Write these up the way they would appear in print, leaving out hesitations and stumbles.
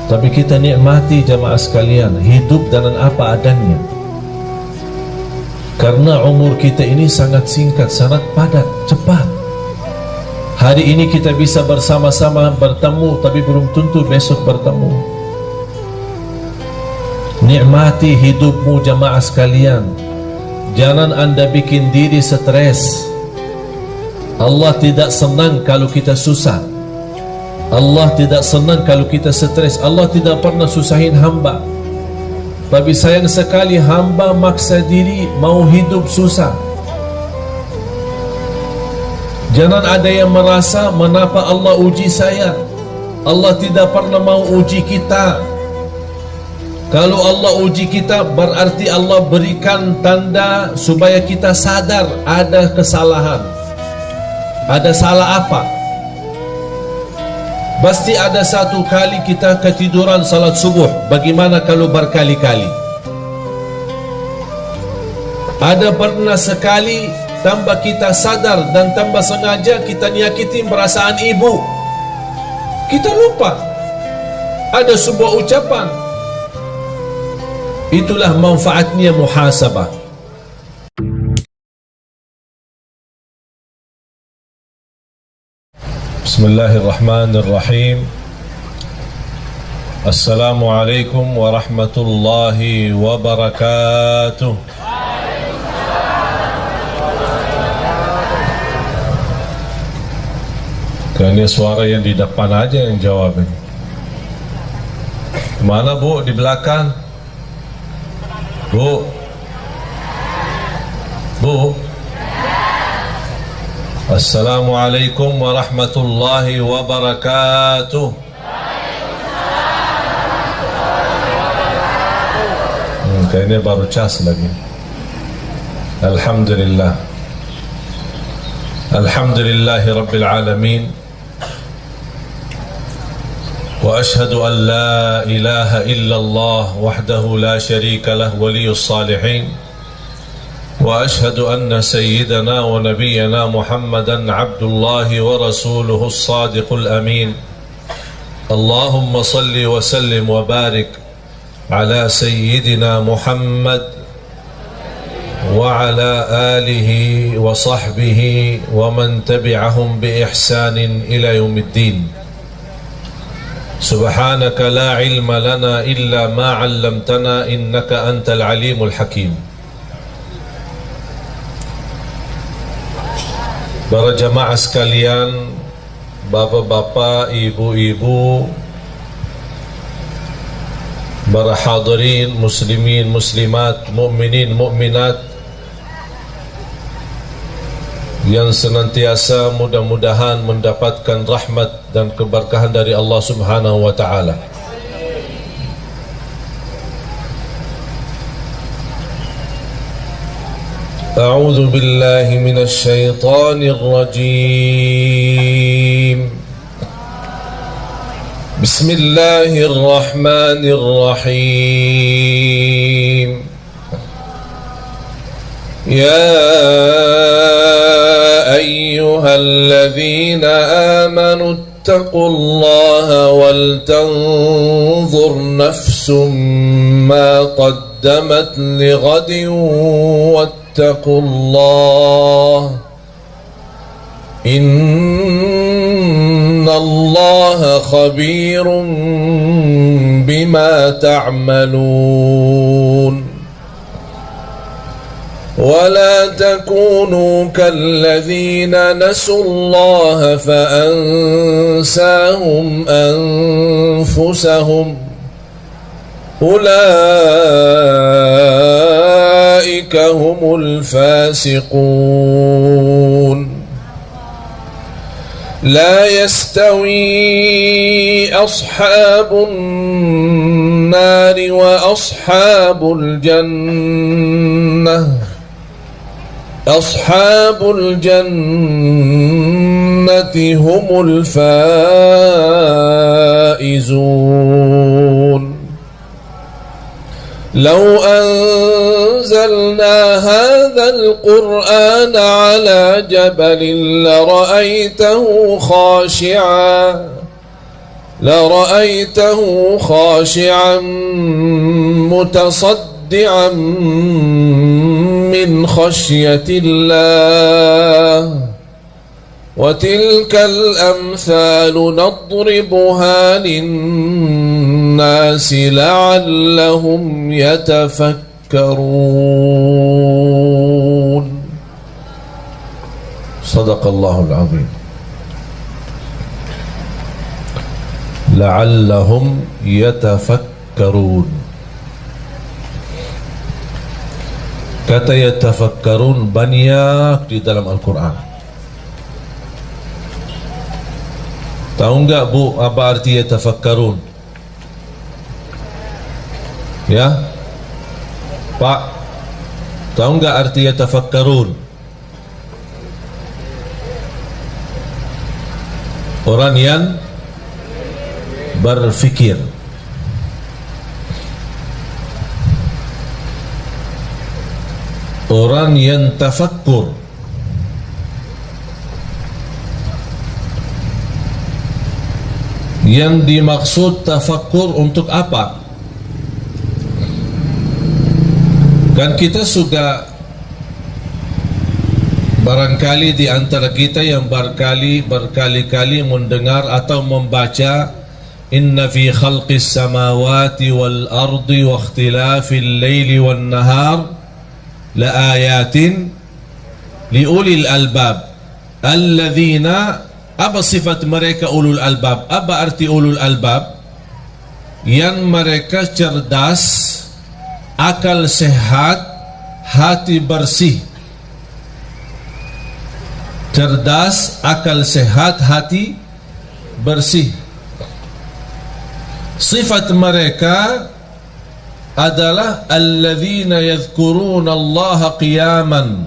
Tapi kita nikmati jamaah sekalian, hidup dengan apa adanya. Karena umur kita ini sangat singkat, sangat padat, cepat. Hari ini kita bisa bersama-sama bertemu, tapi belum tentu besok bertemu. Nikmati hidupmu jamaah sekalian. Jangan anda bikin diri stres. Allah tidak senang kalau kita susah. Allah tidak senang kalau kita stres. Allah tidak pernah susahin hamba. Tapi sayang sekali hamba maksa diri mau hidup susah. Jangan ada yang merasa mengapa Allah uji saya. Allah tidak pernah mau uji kita. Kalau Allah uji kita berarti Allah berikan tanda supaya kita sadar ada kesalahan. Ada salah apa? Pasti ada satu kali kita ketiduran salat subuh. Bagaimana kalau berkali-kali? Ada pernah sekali tambah kita sadar dan tambah sengaja kita nyakitin perasaan ibu. Kita lupa. Ada sebuah ucapan. Itulah manfaatnya muhasabah. Bismillahirrahmanirrahim. Assalamualaikum warahmatullahi wabarakatuh. Kayaknya suara yang di depan aja yang jawab ini. Mana bu? Di belakang? Bu? Bu? Assalamualaikum warahmatullahi wabarakatuh. Kayaknya baru cas lagi. Alhamdulillah. Alhamdulillahi Rabbil Alamin. Wa ashhadu an la ilaha illallah wahdahu la sharika lah waliyus salihin. وأشهد أن سيدنا ونبينا محمدا عبد الله ورسوله الصادق الأمين اللهم صل وسلم وبارك على سيدنا محمد وعلى آله وصحبه ومن تبعهم بإحسان إلى يوم الدين سبحانك لا علم لنا إلا ما علمتنا إنك أنت العليم الحكيم. Para jamaah sekalian, bapak-bapak, ibu-ibu, para hadirin, muslimin, muslimat, mukminin, mukminat yang senantiasa mudah-mudahan mendapatkan rahmat dan keberkahan dari Allah Subhanahu wa taala. أعوذ بالله من الشيطان الرجيم بسم الله الرحمن الرحيم يا أيها الذين آمنوا اتقوا الله ولتنظر نفس ما قدمت لغد واتقوا الله إن الله خبير بما تعملون ولا تكونوا كالذين نسوا الله فأنساهم أنفسهم أولئك هم الفاسقون لا يستوي أصحاب النار وأصحاب الجنة أصحاب الجنة هم الفائزون لو أنزلنا هذا القرآن على جبل لرأيته خاشعا لرأيته خاشعا متصدعا من خشية الله وتلك الأمثال نضربها للناس لعلهم يتفكرون. صدق الله العظيم. لعلهم يتفكرون. Kata yatafakkarun banyak di dalam Al-Quran. Tahu enggak Bu apa arti yatafakkarun? Ya Pak, tahu enggak arti yatafakkarun? Orang yang berfikir. Orang yang tafakkur. Yang dimaksud tafakkur untuk apa? Kan kita suka, barangkali di antara kita yang berkali-kali mendengar atau membaca inna fi khalqis samawati wal ardi wa ikhtilafil laili wan nahar la ayatin li ulil albab alladzina. Apa sifat mereka ulul albab? Apa arti ulul albab? Yang mereka cerdas, akal sehat, hati bersih. Cerdas, akal sehat, hati bersih. Sifat mereka adalah alladzina yadhkuruna Allah qiyaman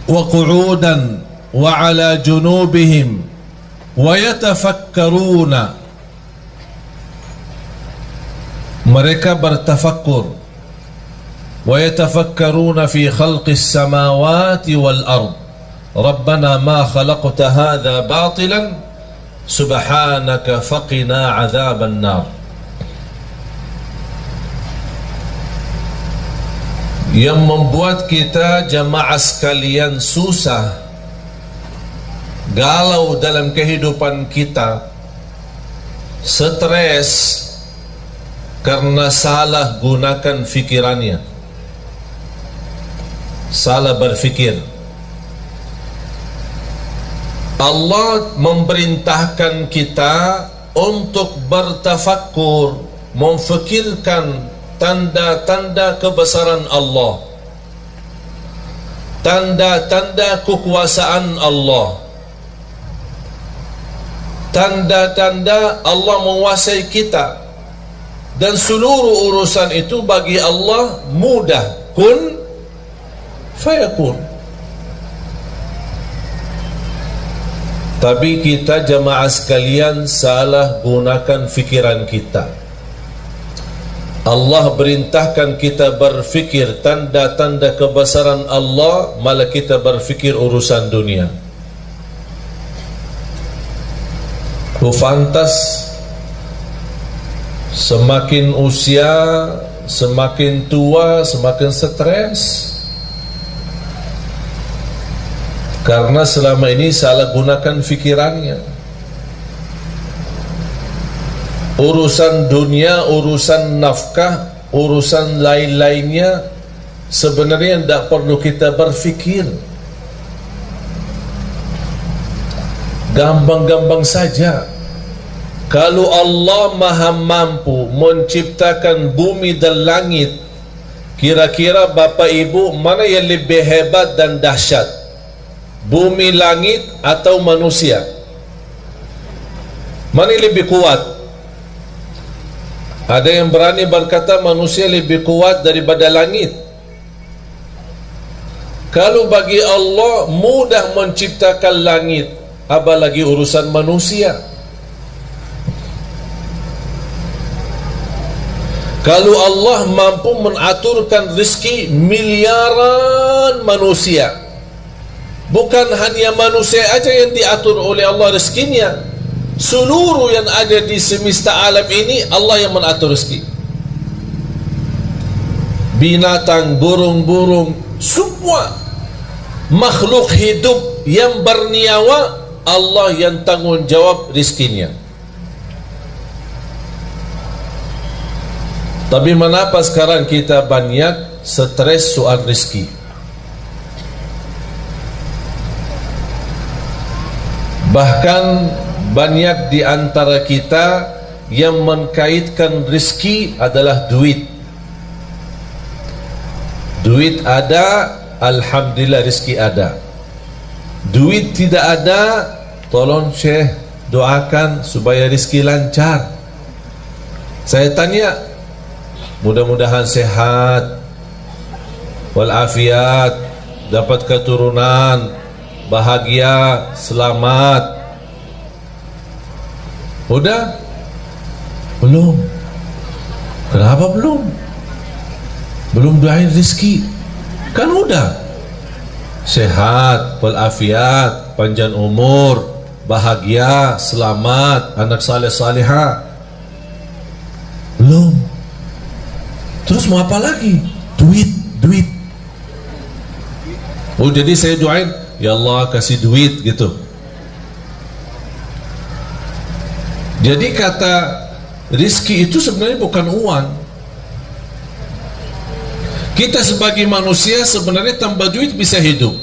wa qu'udan wa ala junubihim wa yatafakkaruna. Mereka bertafakkur. Wa yatafakkaruna fi khalqis samawati wal ard. Rabbana ma khalaqta hadha batilan subhanaka faqina azaban nar. Yang membuat kita jamaah sekalian susah, galau dalam kehidupan kita, stres karena salah gunakan fikirannya, salah berfikir. Allah memerintahkan kita untuk bertafakkur, memfikirkan tanda-tanda kebesaran Allah, tanda-tanda kekuasaan Allah, tanda-tanda Allah menguasai kita, dan seluruh urusan itu bagi Allah mudah, kun fayakun. Tapi kita jemaah sekalian salah gunakan fikiran kita. Allah perintahkan kita berfikir tanda-tanda kebesaran Allah, malah kita berfikir urusan dunia. Pantas semakin usia, semakin tua, semakin stres, karena selama ini salah gunakan fikirannya. Urusan dunia, urusan nafkah, urusan lain-lainnya sebenarnya tidak perlu kita berfikir. Gampang-gampang saja. Kalau Allah maha mampu menciptakan bumi dan langit, kira-kira Bapak Ibu mana yang lebih hebat dan dahsyat? Bumi, langit atau manusia? Mana yang lebih kuat? Ada yang berani berkata manusia lebih kuat daripada langit. Kalau bagi Allah mudah menciptakan langit, apalagi urusan manusia. Kalau Allah mampu mengaturkan rezeki miliaran manusia, bukan hanya manusia aja yang diatur oleh Allah rezekinya, Seluruh yang ada di semesta alam ini Allah yang mengatur rezeki. Binatang, burung-burung, semua makhluk hidup yang bernyawa, Allah yang tanggung jawab rezekinya. Tapi mengapa sekarang kita banyak stres soal rezeki? Bahkan banyak di antara kita yang mengkaitkan rezeki adalah duit. Duit ada, alhamdulillah rezeki ada. Duit tidak ada, tolong Syekh doakan supaya rezeki lancar. Saya tanya, mudah-mudahan sehat walafiat, dapat keturunan, bahagia, selamat. Udah? Belum. Kenapa belum? Belum doain rezeki. Kan udah. Sehat walafiat, panjang umur, bahagia, selamat, anak saleh salihah. Belum. Terus mau apa lagi? Duit. Oh, jadi saya doain, ya Allah kasih duit gitu. Jadi kata rizki itu sebenarnya bukan uang. Kita sebagai manusia sebenarnya tanpa duit bisa hidup.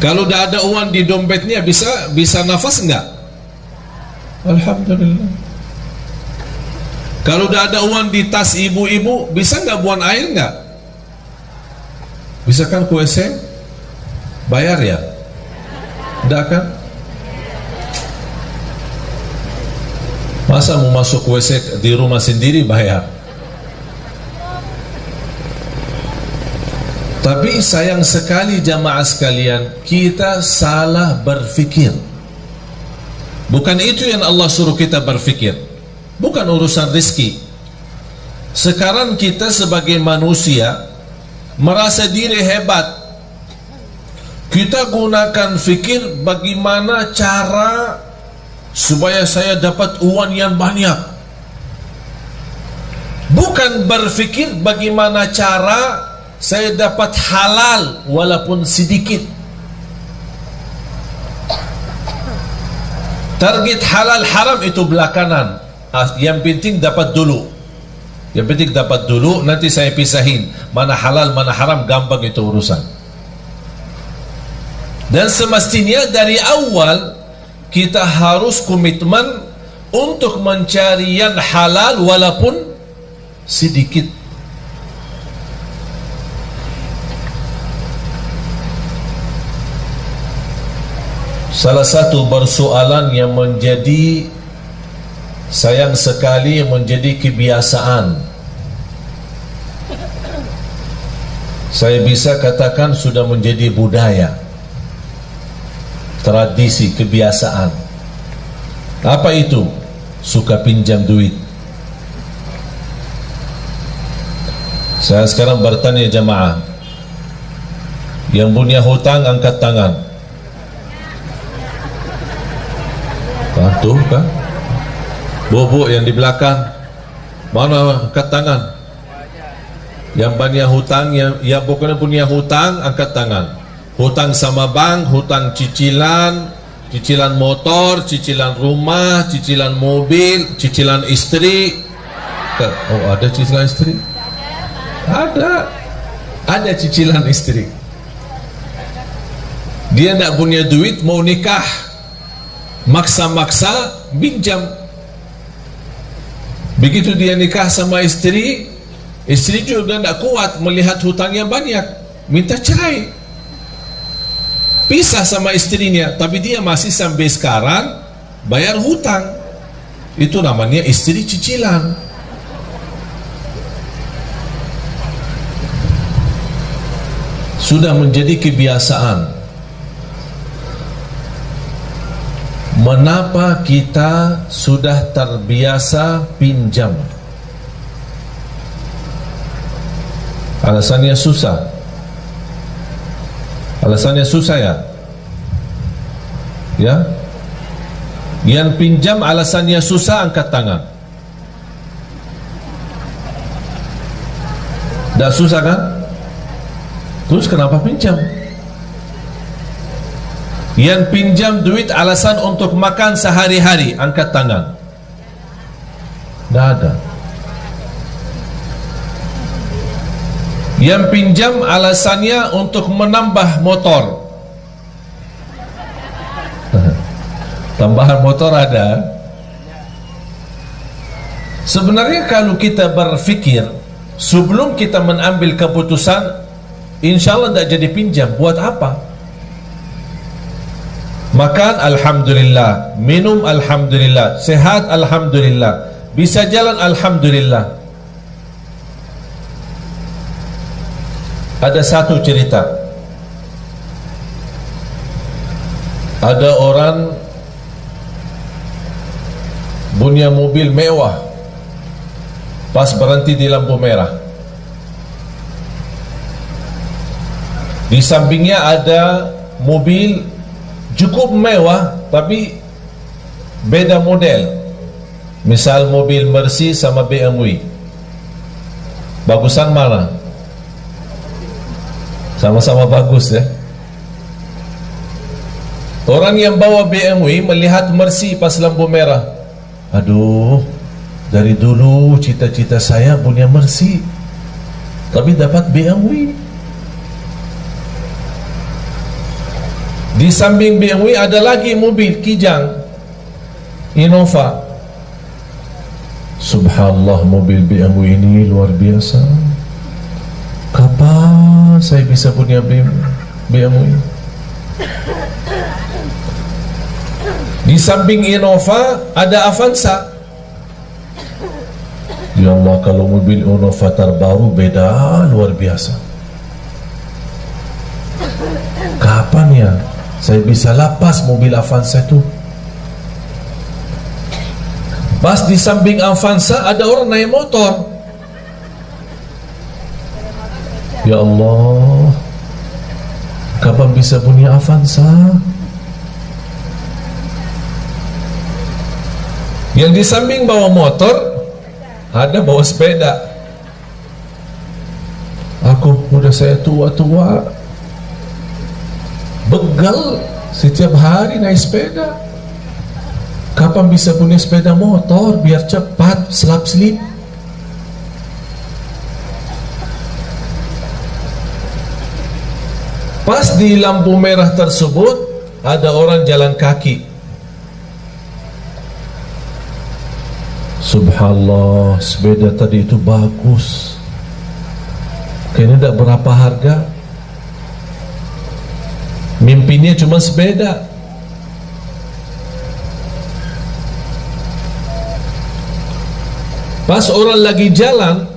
Kalau tidak ada uang di dompetnya bisa nafas enggak? Alhamdulillah. Kalau tidak ada uang di tas ibu-ibu, bisa enggak buang air enggak? Bisa kan ke WC? Bayar ya? Tidak kan? Masa mau masuk WC di rumah sendiri bayar? Tapi sayang sekali jamaah sekalian, kita salah berfikir. Bukan itu yang Allah suruh kita berfikir. Bukan urusan rezeki. Sekarang kita sebagai manusia merasa diri hebat. Kita gunakan fikir bagaimana cara supaya saya dapat uang yang banyak. Bukan berfikir bagaimana cara saya dapat halal walaupun sedikit. Target halal haram itu belakangan. Yang penting dapat dulu. Yang penting dapat dulu, nanti saya pisahin mana halal mana haram, gampang itu urusan. Dan semestinya dari awal kita harus komitmen untuk mencari yang halal walaupun sedikit. Salah satu persoalan yang menjadi sayang sekali menjadi kebiasaan, saya bisa katakan sudah menjadi budaya, tradisi, kebiasaan. Apa itu? Suka pinjam duit. Saya sekarang bertanya jamaah, yang punya hutang angkat tangan. Tuh kan, bobo yang di belakang, mana angkat tangan? Yang banyak hutang, yang bukan punya hutang angkat tangan. Hutang sama bank, hutang cicilan, cicilan motor, cicilan rumah, cicilan mobil, cicilan istri. Oh, ada cicilan istri? Ada cicilan istri. Dia tidak punya duit, mau nikah, maksa-maksa pinjam. Begitu dia nikah sama istri, istri juga tidak kuat melihat hutangnya banyak, minta cerai, pisah sama istrinya. Tapi dia masih sampai sekarang bayar hutang. Itu namanya istri cicilan. Sudah menjadi kebiasaan. Mengapa kita sudah terbiasa pinjam? Alasannya susah. Alasannya susah ya. Ya, yang pinjam alasannya susah, angkat tangan. Tidak susah kan? Terus kenapa pinjam? Yang pinjam duit alasan untuk makan sehari-hari, angkat tangan. Tidak ada. Yang pinjam alasannya untuk menambah motor. Tambahan motor ada. Sebenarnya kalau kita berfikir sebelum kita mengambil keputusan, insya Allah tidak jadi pinjam. Buat apa? Makan alhamdulillah, minum alhamdulillah, sehat alhamdulillah, bisa jalan alhamdulillah. Ada satu cerita, ada orang punya mobil mewah, pas berhenti di lampu merah, di sampingnya ada mobil cukup mewah tapi beda model, misal mobil Mercy sama BMW, bagusan mana? Sama-sama bagus ya. Orang yang bawa BMW melihat Mercy pas lampu merah, aduh, dari dulu cita-cita saya punya Mercy, tapi dapat BMW. Di samping BMW ada lagi mobil Kijang, Innova. Subhanallah, mobil BMW ini luar biasa. Kapan saya bisa punya BMW? Di samping Innova ada Avanza. Ya Allah, kalau mobil Innova terbaru beda luar biasa. Kapan ya saya bisa lapas mobil Avanza itu? Pas di samping Avanza ada orang naik motor. Ya Allah, kapan bisa punya Avanza? Yang di samping bawa motor, ada bawa sepeda. Aku udah, saya tua-tua, begal setiap hari naik sepeda. Kapan bisa punya sepeda motor biar cepat selap-selip? Pas di lampu merah tersebut ada orang jalan kaki. Subhanallah, sepeda tadi itu bagus, kayaknya tidak berapa harga. Mimpinya cuma sepeda. Pas orang lagi jalan,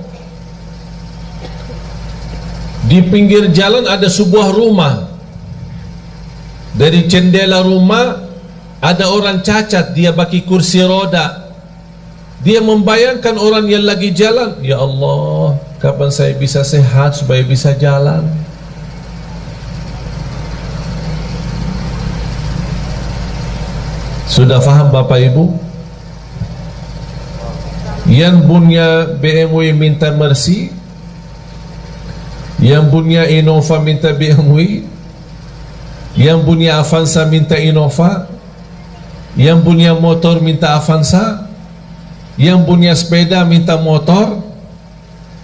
di pinggir jalan ada sebuah rumah. Dari jendela rumah ada orang cacat, dia pakai kursi roda. Dia membayangkan orang yang lagi jalan, ya Allah, kapan saya bisa sehat supaya bisa jalan? Sudah faham Bapak Ibu? Yang punya BMW minta Mercy, yang punya Innova minta BMW, yang punya Avanza minta Innova, yang punya motor minta Avanza, yang punya sepeda minta motor,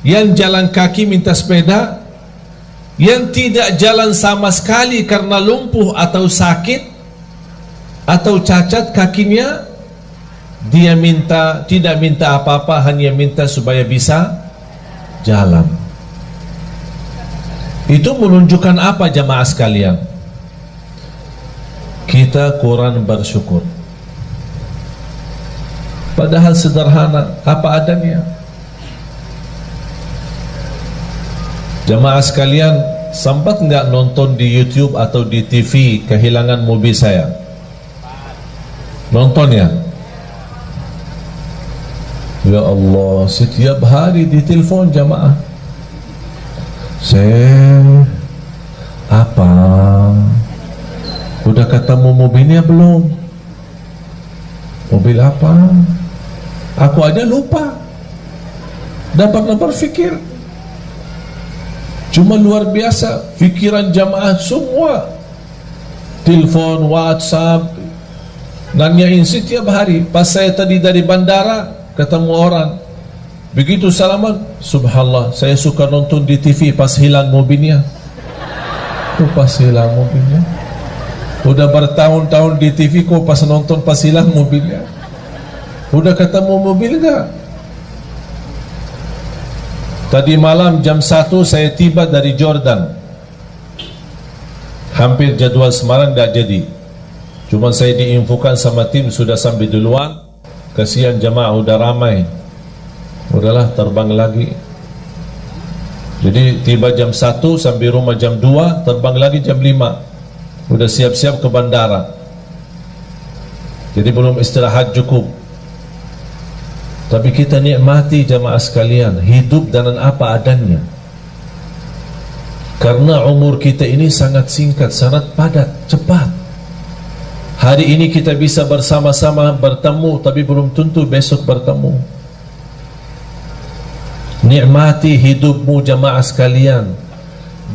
yang jalan kaki minta sepeda, yang tidak jalan sama sekali karena lumpuh atau sakit atau cacat kakinya, dia minta, tidak minta apa-apa, hanya minta supaya bisa jalan. Itu menunjukkan apa jamaah sekalian? Kita kurang bersyukur. Padahal sederhana, apa adanya. Jamaah sekalian, sempat nggak nonton di YouTube atau di TV kehilangan mobil saya? Nonton ya? Ya Allah, setiap hari ditelepon jamaah. Apa? Udah ketemu mobilnya belum? Mobil apa? Aku aja lupa. Dapat berpikir. Cuma luar biasa fikiran jamaah semua. Telepon, WhatsApp, nanyain setiap hari. Pas saya tadi dari bandara ketemu orang, begitu salaman, subhanallah, saya suka nonton di TV pas hilang mobilnya. Pas hilang mobilnya. Udah bertahun-tahun di TV kok pas nonton pas hilang mobilnya. Udah ketemu mobil enggak? Tadi malam jam 1 saya tiba dari Jordan. Hampir jadwal Semarang enggak jadi. Cuma saya diinfokan sama tim sudah sampai duluan. Kasihan jamaah udah ramai. Udahlah terbang lagi. Jadi tiba jam 1 sampai rumah jam 2, terbang lagi jam 5. Udah siap-siap ke bandara. Jadi belum istirahat cukup. Tapi kita nikmati jamaah sekalian, hidup dengan apa adanya. Karena umur kita ini sangat singkat, sangat padat, cepat. Hari ini kita bisa bersama-sama bertemu, tapi belum tentu besok bertemu. Nikmati hidupmu jamaah sekalian.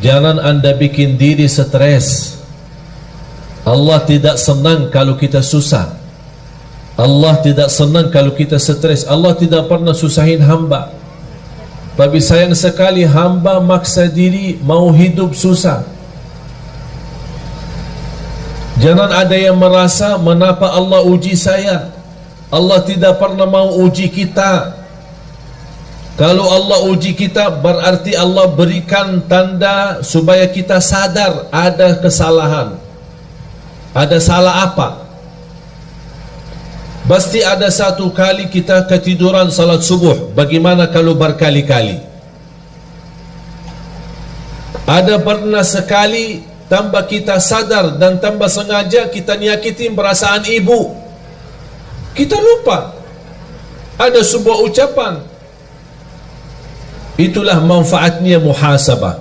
Jangan anda bikin diri stres. Allah tidak senang kalau kita susah. Allah tidak senang kalau kita stres. Allah tidak pernah susahin hamba. Tapi sayang sekali hamba maksa diri mau hidup susah. Jangan ada yang merasa mengapa Allah uji saya. Allah tidak pernah mau uji kita. Kalau Allah uji kita berarti Allah berikan tanda supaya kita sadar ada kesalahan. Ada salah apa? Pasti ada satu kali kita ketiduran salat subuh. Bagaimana kalau berkali-kali? Ada pernah sekali tanpa kita sadar dan tanpa sengaja kita nyakitin perasaan ibu. Kita lupa. Ada sebuah ucapan. Itulah manfaatnya muhasabah.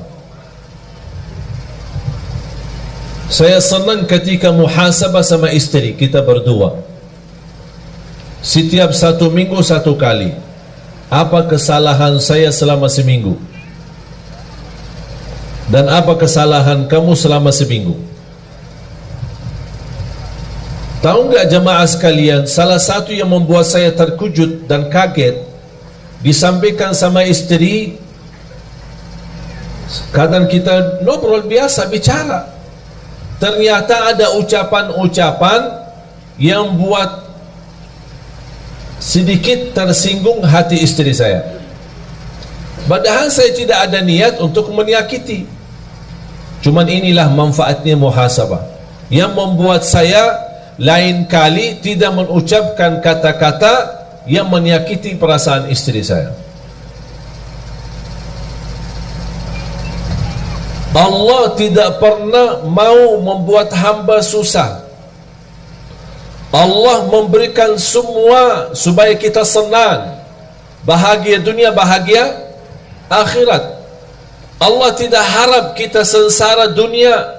Saya senang ketika muhasabah sama istri kita berdua. Setiap 1 minggu 1 kali. Apa kesalahan saya selama seminggu? Dan apa kesalahan kamu selama seminggu? Tahu enggak jemaah sekalian, salah satu yang membuat saya terkejut dan kaget, disampaikan sama istri. Kadang kita ngobrol biasa bicara. Ternyata ada ucapan-ucapan yang buat sedikit tersinggung hati istri saya. Padahal saya tidak ada niat untuk menyakiti. Cuman inilah manfaatnya muhasabah yang membuat saya lain kali tidak mengucapkan kata-kata yang menyakiti perasaan istri saya. Allah tidak pernah mau membuat hamba susah. Allah memberikan semua supaya kita senang, bahagia dunia, bahagia akhirat. Allah tidak harap kita sengsara dunia.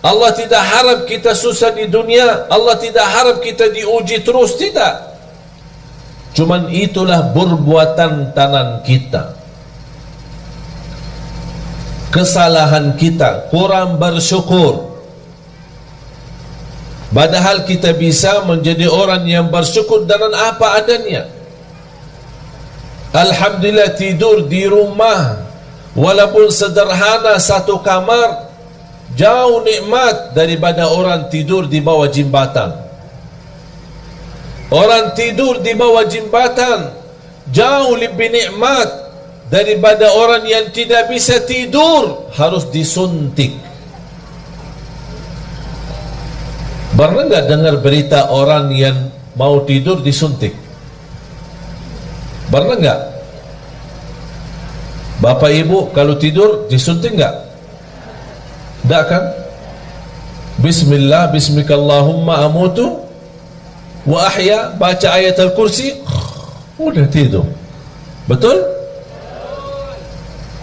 Allah tidak harap kita susah di dunia. Allah tidak harap kita diuji terus, tidak. Cuman itulah perbuatan tangan kita, kesalahan kita, kurang bersyukur. Padahal kita bisa menjadi orang yang bersyukur dengan apa adanya. Alhamdulillah tidur di rumah walaupun sederhana satu kamar jauh nikmat daripada orang tidur di bawah jembatan. Orang tidur di bawah jembatan jauh lebih nikmat daripada orang yang tidak bisa tidur harus disuntik. Pernah enggak dengar berita orang yang mau tidur disuntik? Pernah enggak? Bapak ibu kalau tidur disuntik enggak? Enggak kan? Bismillah, bismikallahumma amutu wa ahya, baca ayat al-kursi, udah tidur. Betul?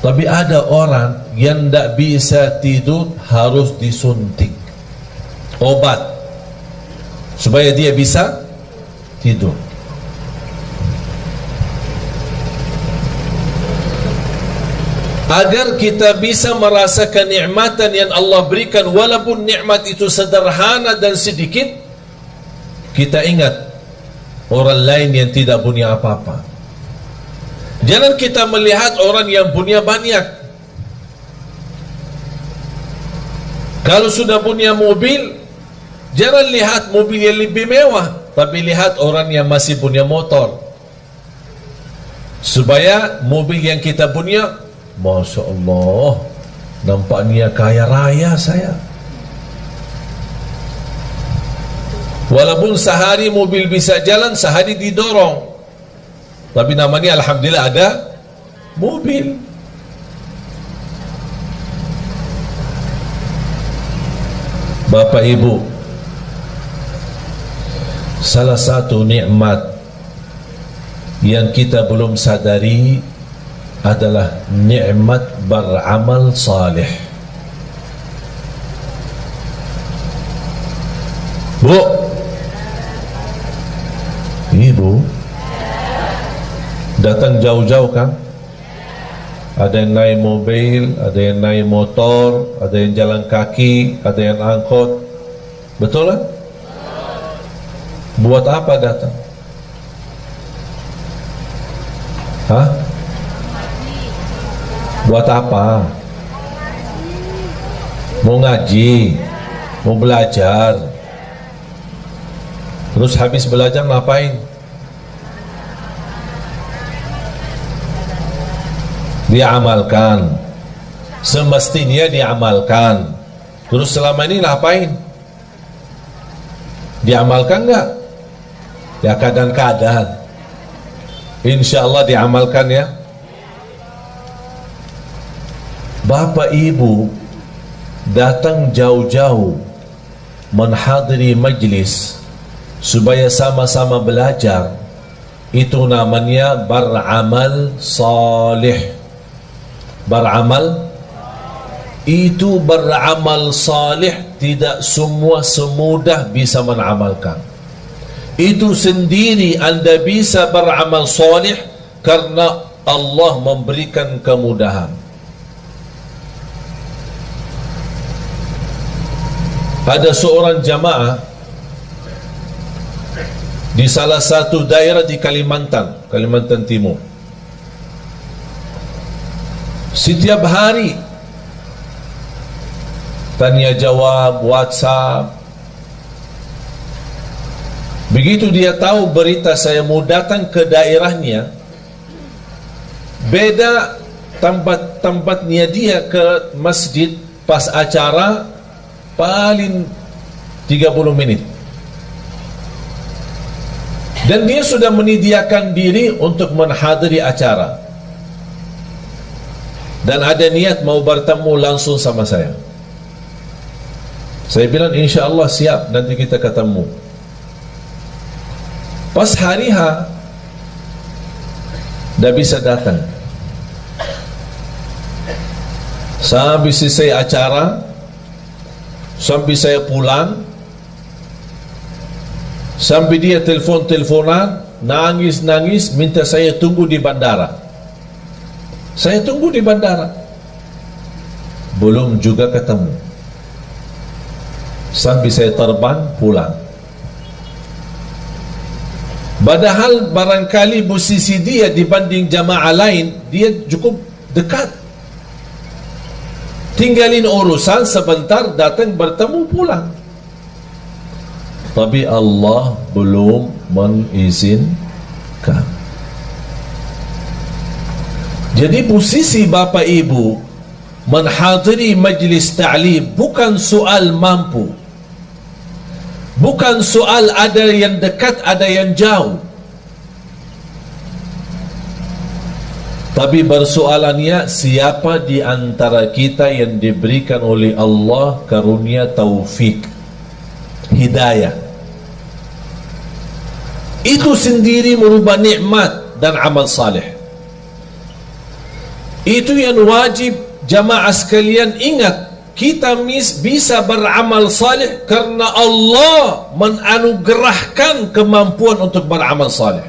Tapi ada orang yang tidak bisa tidur harus disuntik. obat supaya dia bisa tidur. Agar kita bisa merasakan nikmatan yang Allah berikan, walaupun nikmat itu sederhana dan sedikit, kita ingat orang lain yang tidak punya apa-apa. Jangan kita melihat orang yang punya banyak. Kalau sudah punya mobil, jangan lihat mobil yang lebih mewah, tapi lihat orang yang masih punya motor. Supaya mobil yang kita punya, Masya Allah, nampaknya kaya raya saya. Walaupun sehari mobil bisa jalan, sehari didorong, tapi namanya alhamdulillah ada mobil. Bapak Ibu, salah satu nikmat yang kita belum sadari adalah nikmat beramal saleh. Bu, Ibu datang jauh-jauh kan? Ada yang naik mobil, ada yang naik motor, ada yang jalan kaki, ada yang angkot. Betul kan? Buat apa datang? Hah? Buat apa? Mau ngaji, mau belajar. Terus habis belajar ngapain? Diamalkan. Semestinya diamalkan. Terus selama ini ngapain? Diamalkan enggak? Ya kadang-kadang. Insya Allah diamalkan ya. Bapak Ibu datang jauh-jauh menghadiri majlis supaya sama-sama belajar, itu namanya beramal salih. Beramal itu beramal salih, tidak semua semudah bisa mengamalkan. Itu sendiri Anda bisa beramal salih karena Allah memberikan kemudahan. Ada seorang jamaah di salah satu daerah di Kalimantan Timur. Setiap hari tanya jawab, WhatsApp. Begitu dia tahu berita saya mau datang ke daerahnya, beda tempatnya dia ke masjid pas acara paling 30 menit. Dan dia sudah menyediakan diri untuk menghadiri acara. Dan ada niat mau bertemu langsung sama saya. Saya bilang insya Allah siap, nanti kita ketemu. Pas hari H, dah bisa datang. Sampai selesai acara, sampai saya pulang, sampai dia telponan, nangis, minta saya tunggu di bandara. Saya tunggu di bandara, belum juga ketemu. Sampai saya terbang pulang. Padahal barangkali posisi dia dibanding jamaah lain, dia cukup dekat. Tinggalin urusan sebentar, datang bertemu pulang. Tapi Allah belum mengizinkan. Jadi posisi Bapak Ibu menghadiri majlis ta'lim bukan soal mampu, bukan soal ada yang dekat, ada yang jauh, tapi persoalannya siapa di antara kita yang diberikan oleh Allah karunia taufik, hidayah. Itu sendiri merubah nikmat dan amal saleh. Itu yang wajib jamaah sekalian ingat kita bisa beramal saleh karena Allah menanugerahkan kemampuan untuk beramal saleh.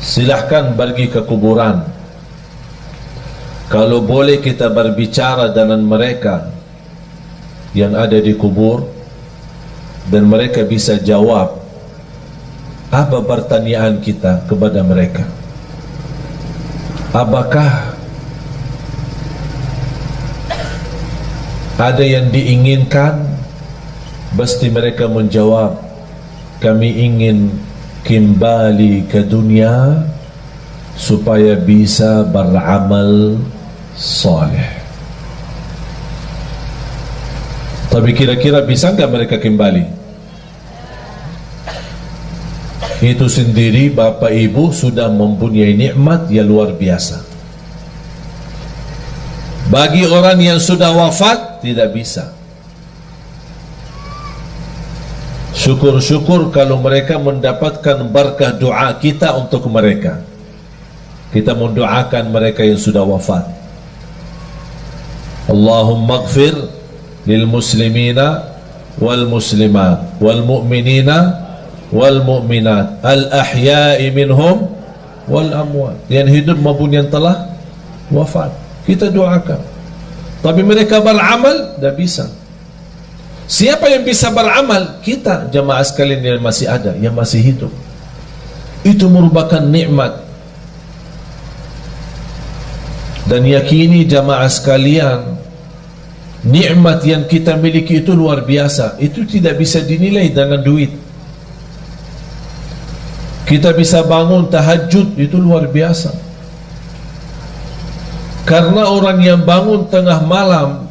Silahkan pergi ke kuburan. Kalau boleh kita berbicara dengan mereka yang ada di kubur, dan mereka bisa jawab apa pertanyaan kita kepada mereka. Apakah ada yang diinginkan? Pasti mereka menjawab, kami ingin kembali ke dunia supaya bisa beramal saleh. Tapi kira-kira bisa enggak mereka kembali? Itu sendiri Bapak Ibu sudah mempunyai nikmat yang luar biasa. Bagi orang yang sudah wafat tidak bisa. Syukur-syukur kalau mereka mendapatkan berkah doa kita untuk mereka. Kita mendoakan mereka yang sudah wafat. Allahumma ighfir lil muslimina wal muslimat wal mu'minina wal mu'minat al ahya'i minhum wal amwat. Yang hidup maupun yang telah wafat, kita doakan. Tapi mereka beramal tidak bisa. Siapa yang bisa beramal? Kita, jamaah sekalian yang masih ada, yang masih hidup. Itu merupakan nikmat. Dan yakini jamaah sekalian, nikmat yang kita miliki itu luar biasa. Itu tidak bisa dinilai dengan duit. Kita bisa bangun tahajud, itu luar biasa. Karena orang yang bangun tengah malam,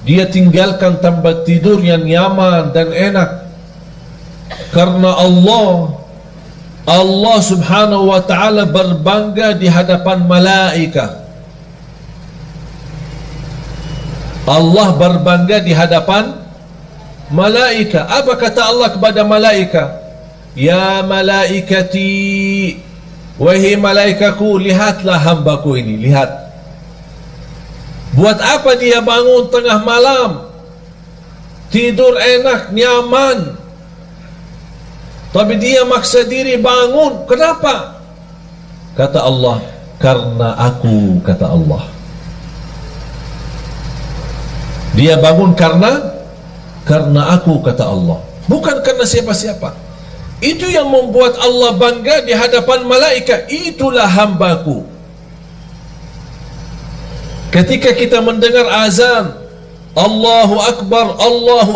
dia tinggalkan tempat tidur yang nyaman dan enak. Karena Allah subhanahu wa ta'ala berbangga di hadapan malaikat. Allah berbangga di hadapan malaikat. Apa kata Allah kepada malaikat? Ya malaikati, wahai malaikaku, lihatlah hambaku ini, lihat. Buat apa dia bangun tengah malam, tidur enak, nyaman, tapi dia maksa diri bangun? Kenapa? Kata Allah, karena aku, kata Allah. Dia bangun karena aku, kata Allah, bukan karena siapa-siapa. Itu yang membuat Allah bangga di hadapan malaikat. Itulah hambaku. Ketika kita mendengar azan Allahu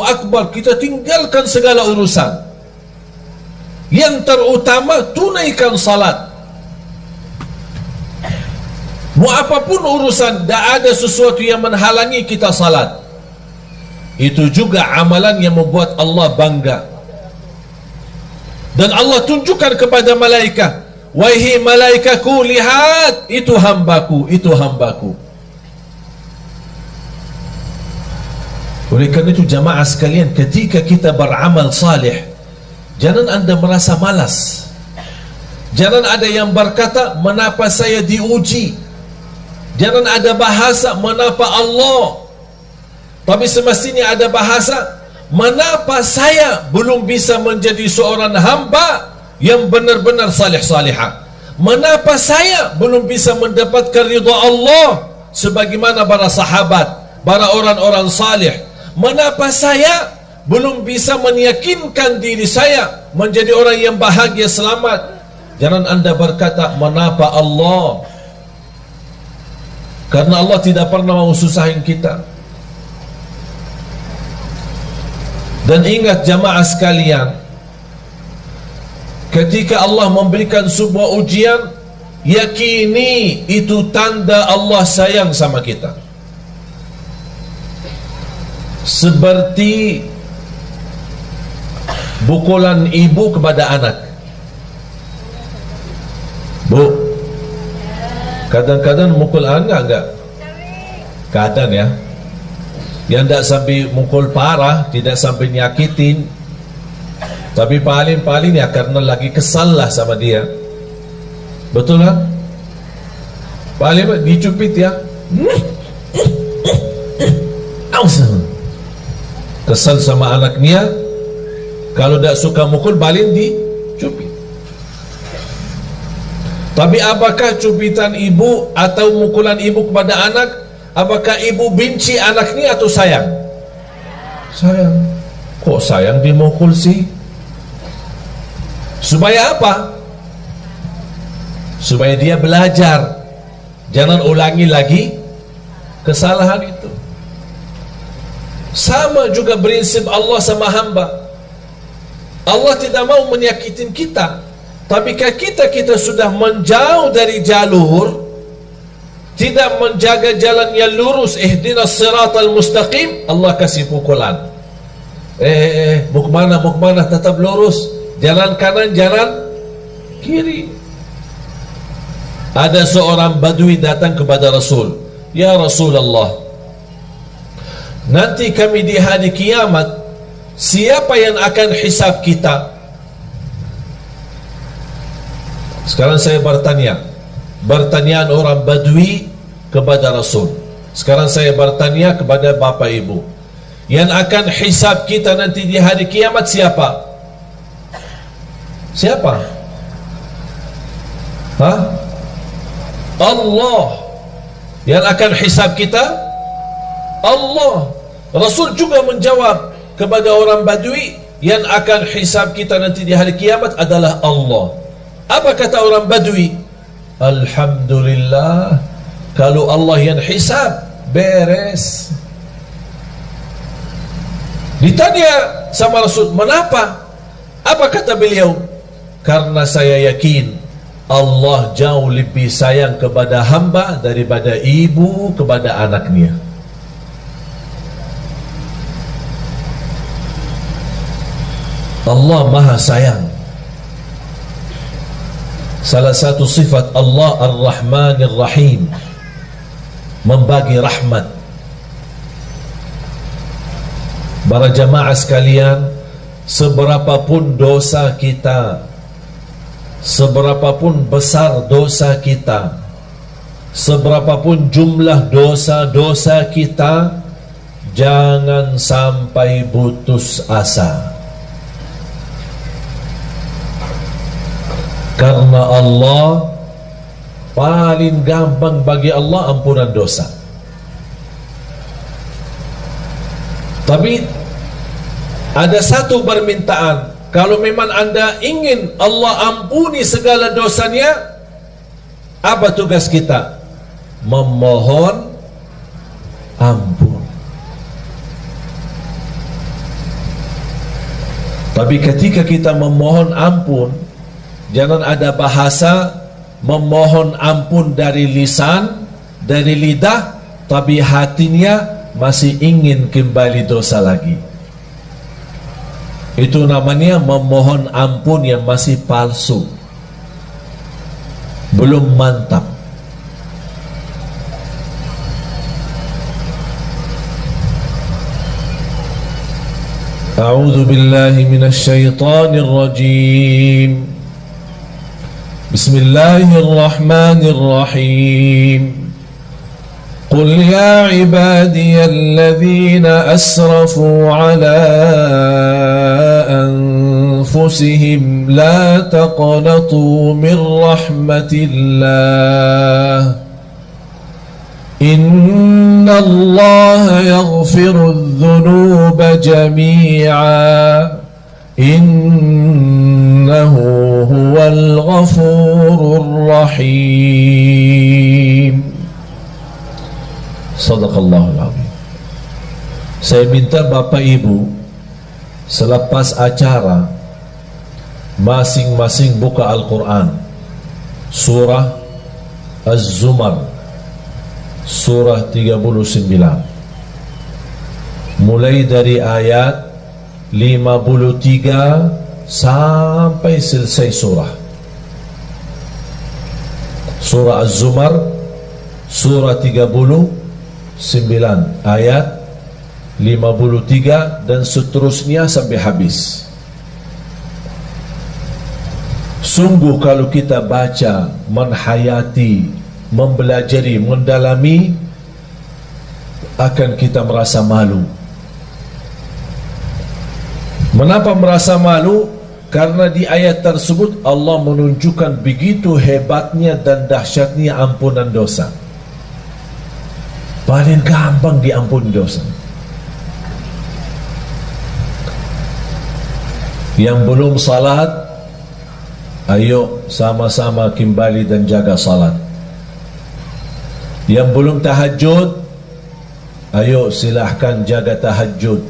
Akbar, kita tinggalkan segala urusan. Yang terutama tunaikan salat. Mau apapun urusan, tidak ada sesuatu yang menghalangi kita salat. Itu juga amalan yang membuat Allah bangga. Dan Allah tunjukkan kepada malaikat, wahai malaikatku, lihat, itu hambaku, itu hambaku. Oleh karena itu jamaah sekalian, ketika kita beramal saleh, jangan anda merasa malas. Jangan ada yang berkata, mengapa saya diuji? Jangan ada bahasa, mengapa Allah? Tapi semestinya ada bahasa, mengapa saya belum bisa menjadi seorang hamba yang benar-benar saleh-salihah? Mengapa saya belum bisa mendapatkan ridha Allah sebagaimana para sahabat, para orang-orang saleh? Mengapa saya belum bisa meyakinkan diri saya menjadi orang yang bahagia, selamat? Jangan anda berkata, mengapa Allah? Karena Allah tidak pernah mau susahin kita. Dan ingat jamaah sekalian, ketika Allah memberikan sebuah ujian, yakini itu tanda Allah sayang sama kita. Seperti pukulan ibu kepada anak. Bu, kadang-kadang mukul anak enggak? Kadang ya. Yang tidak sampai mukul parah, tidak sampai nyakitin, tapi paling-paling ya karena lagi kesal lah sama dia. Betul kan? Paling dicupit ya. Kesal sama anaknya, kalau tak suka mukul balik dicubit. Tapi apakah cubitan ibu atau mukulan ibu kepada anak, apakah ibu benci anaknya atau sayang? Sayang. Kok sayang dimukul sih? Supaya apa? Supaya dia belajar, jangan ulangi lagi kesalahan itu. Sama juga prinsip Allah sama hamba. Allah tidak mau menyakitin kita, tapi kalau kita sudah menjauh dari jalur, tidak menjaga jalan yang lurus, ihdinas siratal mustaqim, Allah kasih pukulan. Mau kemana, tetap lurus, jalan kanan, jalan kiri. Ada seorang badui datang kepada Rasul, ya Rasulullah, nanti kami di hari kiamat, siapa yang akan hisab kita? Sekarang saya bertanya, pertanyaan orang badui kepada Rasul. Sekarang saya bertanya kepada bapak ibu, yang akan hisab kita nanti di hari kiamat siapa? Siapa? Hah? Allah. Yang akan hisab kita Allah. Rasul juga menjawab kepada orang badui, yang akan hisab kita nanti di hari kiamat adalah Allah. Apa kata orang badui? Alhamdulillah, kalau Allah yang hisab, beres. Ditanya sama Rasul, kenapa? Apa kata beliau? Karena saya yakin Allah jauh lebih sayang kepada hamba daripada ibu kepada anaknya. Allah maha sayang. Salah satu sifat Allah Ar-Rahmanir Rahim, membagi rahmat. Para jamaah sekalian, seberapapun dosa kita, seberapapun besar dosa kita, seberapapun jumlah dosa-dosa kita, jangan sampai putus asa. Karena Allah paling gampang bagi Allah ampunan dosa. Tapi ada satu permintaan, kalau memang anda ingin Allah ampuni segala dosanya, apa tugas kita? Memohon ampun. Tapi ketika kita memohon ampun, jangan ada bahasa memohon ampun dari lisan, dari lidah, tapi hatinya masih ingin kembali dosa lagi. Itu namanya memohon ampun yang masih palsu, belum mantap. A'udzu billahi minasy syaithanir rajim. Bismillahirrahmanirrahim. قل يا عبادي الذين أسرفوا على أنفسهم لا تقنطوا من رحمة الله إن الله يغفر الذنوب جميعا إنه هو الغفور الرحيم. Sadaqallahul Azim. Saya minta Bapak Ibu selepas acara masing-masing buka Al-Quran, surah Az-Zumar, surah 39, mulai dari ayat 53 sampai selesai surah. Surah Az-Zumar, surah 39 ayat 53 dan seterusnya sampai habis. Sungguh kalau kita baca, menhayati, mempelajari, mendalami, akan kita merasa malu. Mengapa merasa malu? Karena di ayat tersebut Allah menunjukkan begitu hebatnya dan dahsyatnya ampunan dosa. Paling gampang diampuni dosa. Yang belum salat, ayo sama-sama kembali dan jaga salat. Yang belum tahajud, ayo silahkan jaga tahajud.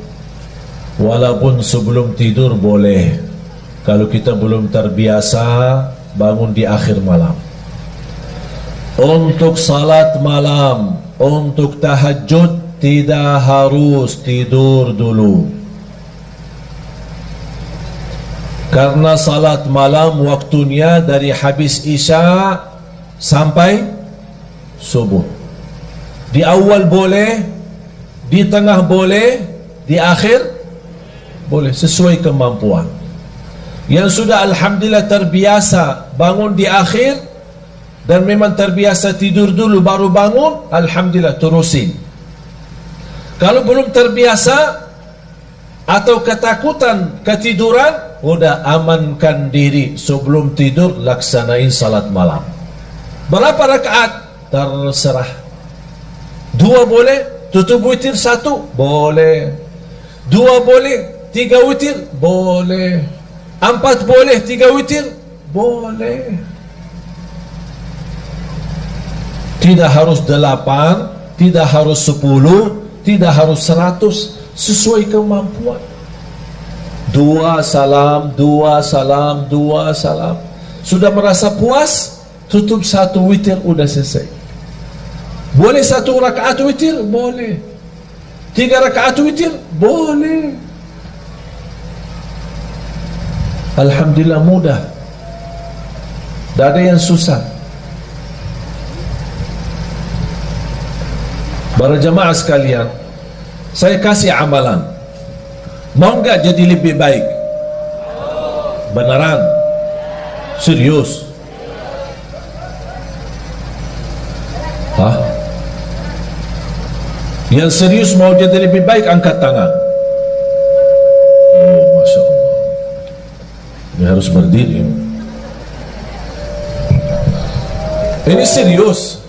Walaupun sebelum tidur boleh. Kalau kita belum terbiasa, bangun di akhir malam. Untuk salat malam, untuk tahajud, tidak harus tidur dulu. Karena salat malam waktunya dari habis isya sampai subuh. Di awal boleh, di tengah boleh, di akhir boleh, sesuai kemampuan. Yang sudah alhamdulillah terbiasa bangun di akhir dan memang terbiasa tidur dulu baru bangun, alhamdulillah terusin. Kalau belum terbiasa atau ketakutan ketiduran, udah amankan diri sebelum tidur, laksanain salat malam. Berapa rakaat? Terserah. 2 boleh, tutup witir 1 boleh. 2 boleh, 3 witir boleh. 4 boleh, 3 witir boleh. Tidak harus 8, tidak harus 10, tidak harus 100, sesuai kemampuan. 2 salam, 2 salam, 2 salam. Sudah merasa puas, tutup 1 witir, udah selesai. Boleh 1 rakaat witir? Boleh. 3 rakaat witir? Boleh. Alhamdulillah mudah. Tak ada yang susah. Para jemaah sekalian, saya kasih amalan. Mau enggak jadi lebih baik? Beneran? Serius? Hah? Yang serius mau jadi lebih baik, angkat tangan. Oh, Masya Allah. Ini harus berdiri. Ini serius.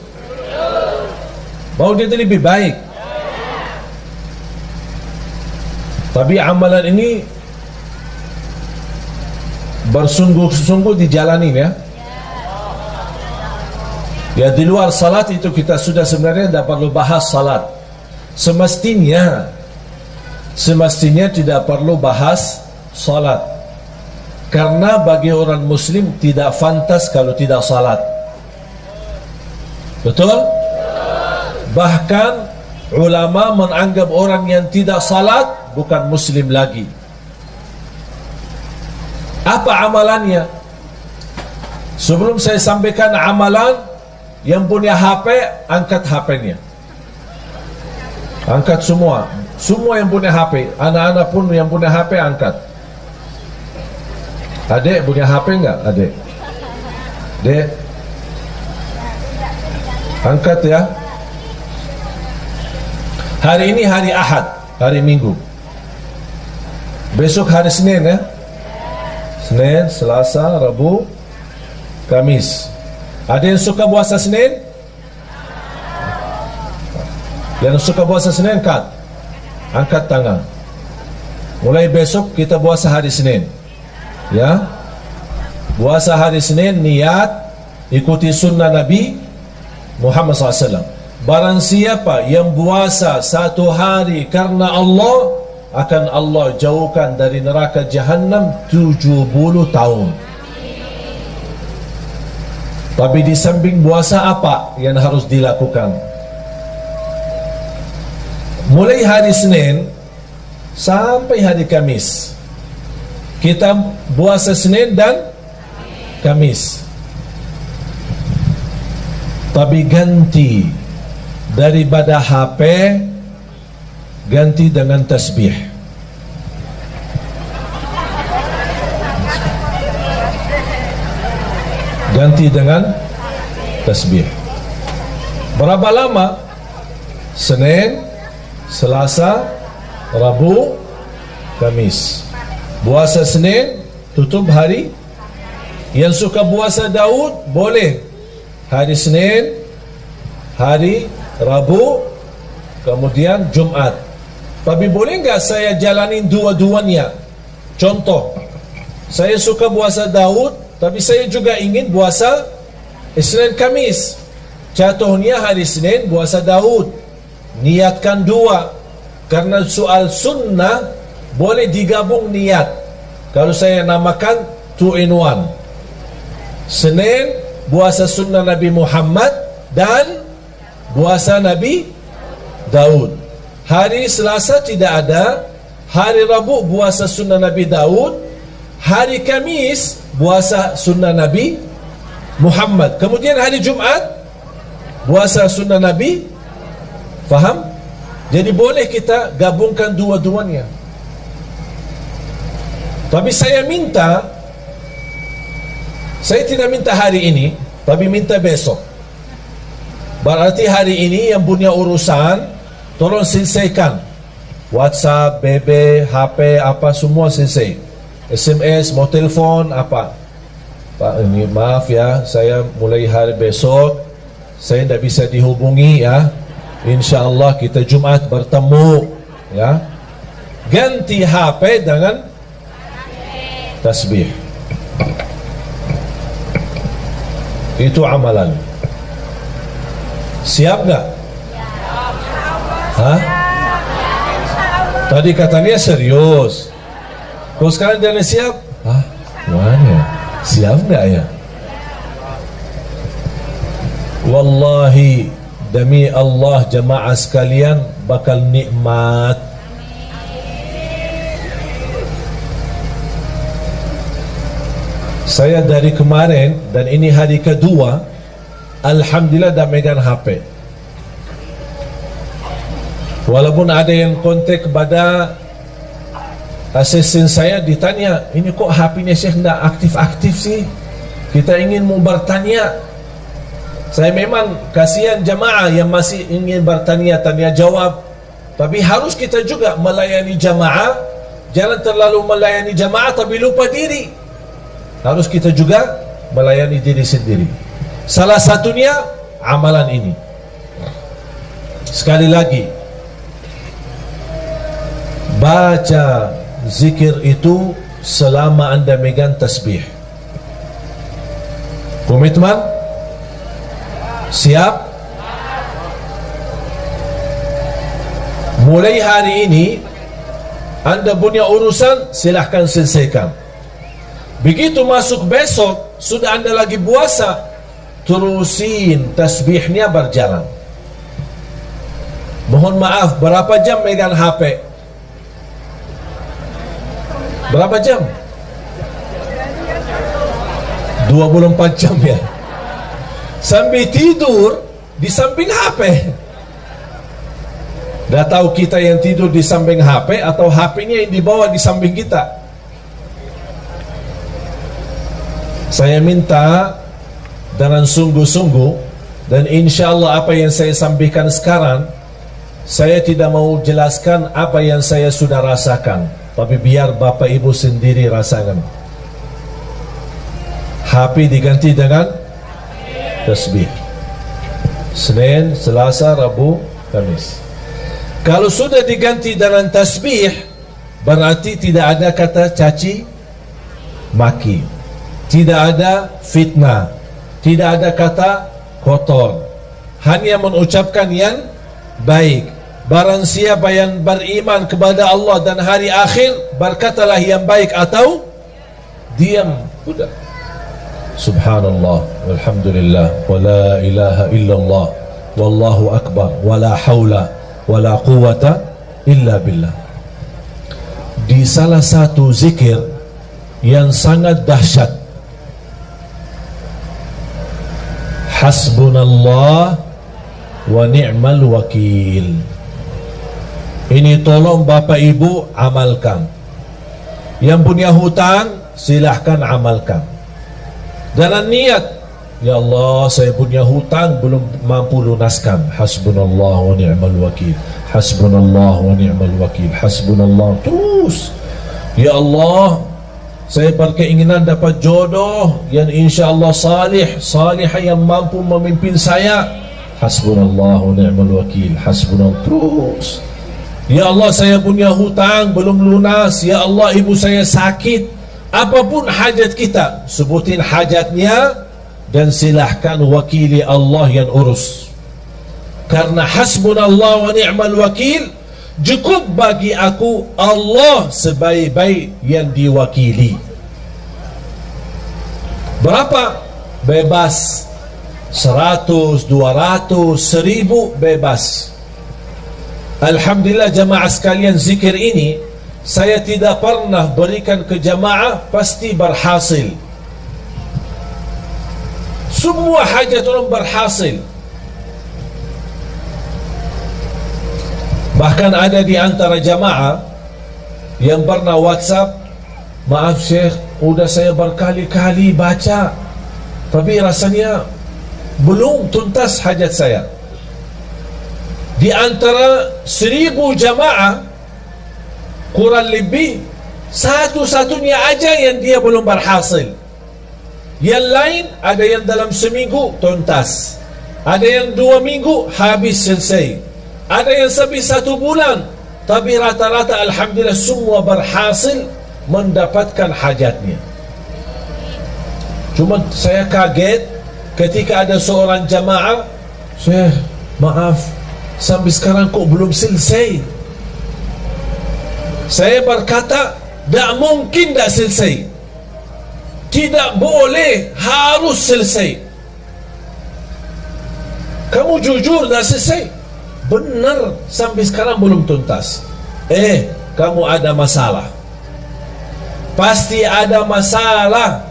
Mau jadi lebih baik. Tapi amalan ini bersungguh-sungguh dijalani ya. Ya, di luar salat itu kita sudah sebenarnya tidak perlu bahas salat. Semestinya tidak perlu bahas salat. Karena bagi orang muslim tidak fantas kalau tidak salat. Betul? Bahkan ulama menganggap orang yang tidak salat bukan muslim lagi. Apa amalannya? Sebelum saya sampaikan amalan, yang punya HP, angkat HP-nya. Angkat semua. Semua yang punya HP. Anak-anak pun yang punya HP, angkat. Adik punya HP enggak? Adik? Dek? Angkat ya. Hari ini hari Ahad, hari Minggu. Besok hari Senin ya. Senin, Selasa, Rabu, Kamis. Ada yang suka puasa Senin? Yang suka puasa Senin, angkat tangan. Mulai besok kita puasa hari Senin. Ya, puasa hari Senin, niat ikuti sunnah Nabi Muhammad SAW. Barang siapa yang puasa 1 hari karena Allah, akan Allah jauhkan dari neraka Jahannam 70 tahun. Tapi di samping puasa apa yang harus dilakukan? Mulai hari Senin sampai hari Kamis, kita puasa Senin dan Kamis. Tapi ganti daripada HP, ganti dengan tasbih. Ganti dengan tasbih. Berapa lama? Senin, Selasa, Rabu, Kamis. Puasa Senin tutup hari. Yang suka puasa Daud boleh hari Senin, hari Rabu, kemudian Jumat. Tapi boleh enggak saya jalanin dua-duanya? Contoh, saya suka puasa Daud, tapi saya juga ingin puasa Isnin Kamis. Jatuhnya hari Senin puasa Daud. Niatkan dua. Karena soal sunnah boleh digabung niat. Kalau saya namakan 2 in 1. Senin puasa sunnah Nabi Muhammad dan puasa Nabi Daud. Hari Selasa tidak ada. Hari Rabu puasa sunnah Nabi Daud. Hari Kamis puasa sunnah Nabi Muhammad. Kemudian hari Jumat puasa sunnah Nabi. Faham? Jadi boleh kita gabungkan dua-duanya. Tapi saya tidak minta hari ini, tapi minta besok. Berarti hari ini yang punya urusan tolong selesaikan. WhatsApp, BB, HP, apa semua selesai. SMS, mau telepon, apa. Pak, ini maaf ya, saya mulai hari besok saya tidak bisa dihubungi ya. InsyaAllah kita Jumat bertemu ya. Ganti HP dengan tasbih. Itu amalan. Siap gak? Hah? Tadi katanya serius. Kau sekarang jangan siap? Hah? Mana? Siap gak ya? Wallahi, demi Allah jemaah sekalian bakal nikmat. Saya dari kemarin dan ini hari kedua, alhamdulillah dah megang HP. Walaupun ada yang kontak kepada asisten saya, ditanya, ini kok HP-nya Syekh tidak aktif-aktif sih? Kita ingin mau bertanya. Saya memang kasihan jemaah yang masih ingin bertanya, tanya jawab. Tapi harus kita juga melayani jemaah. Jangan terlalu melayani jemaah tapi lupa diri. Harus kita juga melayani diri sendiri. Salah satunya amalan ini. Sekali lagi, baca zikir itu selama anda megang tasbih. Komitmen? Siap? Mulai hari ini anda punya urusan, silahkan selesaikan. Begitu masuk besok, sudah anda lagi puasa, terusin tasbihnya berjalan. Mohon maaf, berapa jam megang HP? Berapa jam? 24 jam ya. Sambil tidur di samping HP. Dah tahu kita yang tidur di samping HP atau HP-nya yang dibawa di samping kita. Saya minta dengan sungguh-sungguh, dan insya Allah apa yang saya sampaikan sekarang, saya tidak mau jelaskan apa yang saya sudah rasakan, tapi biar Bapak Ibu sendiri rasakan. HP diganti dengan tasbih. Senin, Selasa, Rabu, Kamis. Kalau sudah diganti dengan tasbih, berarti tidak ada kata caci maki, tidak ada fitnah, tidak ada kata kotor, hanya mengucapkan yang baik. Barang siapa yang beriman kepada Allah dan hari akhir, berkatalah yang baik atau diam. Sudah. Subhanallah, walhamdulillah, wa la ilaha illallah, wallahu akbar, wa la hawla wa la quwata illa billah. Di salah satu zikir yang sangat dahsyat, hasbunallah wa ni'mal wakil. Ini tolong Bapak Ibu amalkan. Yang punya hutang silahkan amalkan. Dalam niat, ya Allah saya punya hutang belum mampu lunaskan. Hasbunallah wa ni'mal wakil, hasbunallah wa ni'mal wakil, hasbunallah. Terus Ya Allah, saya berkeinginan dapat jodoh yang insya-Allah salihah yang mampu memimpin saya. Hasbunallahu wa ni'mal wakil. Hasbunallah terus. Ya Allah, saya punya hutang belum lunas. Ya Allah, ibu saya sakit. Apapun hajat kita, sebutin hajatnya dan silahkan wakili Allah yang urus. Karena hasbunallah wa ni'mal wakil, cukup bagi aku Allah sebaik-baik yang diwakili. Berapa? Bebas. 100, 200, 1000 bebas. Alhamdulillah jamaah sekalian, zikir ini saya tidak pernah berikan ke jamaah pasti berhasil. Semua hajat orang berhasil. Bahkan ada di antara jamaah yang pernah WhatsApp, maaf Syekh, udah saya berkali-kali baca tapi rasanya belum tuntas hajat saya. Di antara 1000 jamaah kurang lebih satu-satunya aja yang dia belum berhasil. Yang lain ada yang dalam seminggu tuntas, ada yang 2 minggu habis selesai, ada yang sampai 1 bulan. Tapi rata-rata alhamdulillah semua berhasil mendapatkan hajatnya. Cuma saya kaget ketika ada seorang jamaah, Syekh maaf, sampai sekarang kok belum selesai. Saya berkata, tak mungkin tak selesai. Tidak boleh, harus selesai. Kamu jujur tak selesai? Benar, sampai sekarang belum tuntas. Kamu ada masalah. Pasti ada masalah.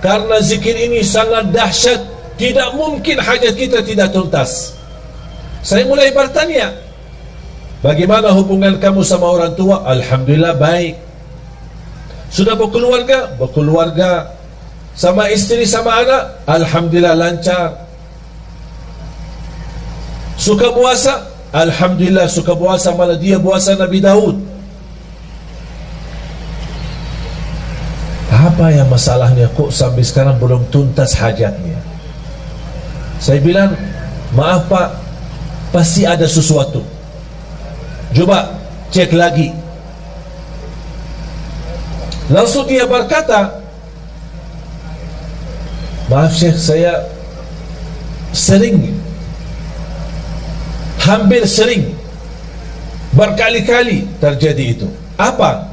Karena zikir ini sangat dahsyat. Tidak mungkin hajat kita tidak tuntas. Saya mulai bertanya, bagaimana hubungan kamu sama orang tua? Alhamdulillah baik. Sudah berkeluarga? Berkeluarga. Sama istri, sama anak? Alhamdulillah lancar. Suka puasa? Alhamdulillah suka puasa, malah dia puasa Nabi Daud. Apa yang masalahnya kok sampai sekarang belum tuntas hajatnya? Saya bilang, maaf Pak, pasti ada sesuatu. Coba cek lagi. Langsung dia berkata, maaf Syekh, saya hampir sering, berkali-kali terjadi itu. Apa?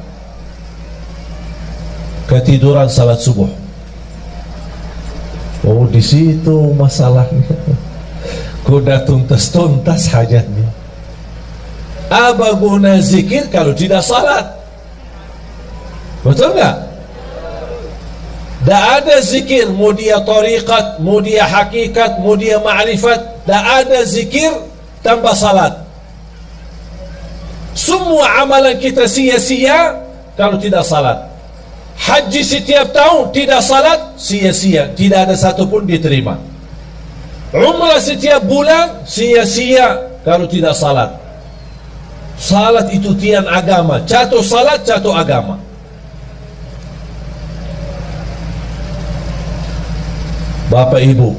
Ketiduran salat subuh. Oh, di situ masalahnya. Kuda tuntas hajatnya. Apa guna zikir kalau tidak salat? Betul nggak? Tak ada zikir, mau dia tariqat, mau dia hakikat, mau dia ma'rifat, tak ada zikir tanpa salat. Semua amalan kita sia-sia kalau tidak salat. Haji setiap tahun tidak salat, sia-sia, tidak ada satupun diterima. Umrah setiap bulan, sia-sia kalau tidak salat. Salat itu tiang agama. Jatuh salat, jatuh agama. Bapak Ibu,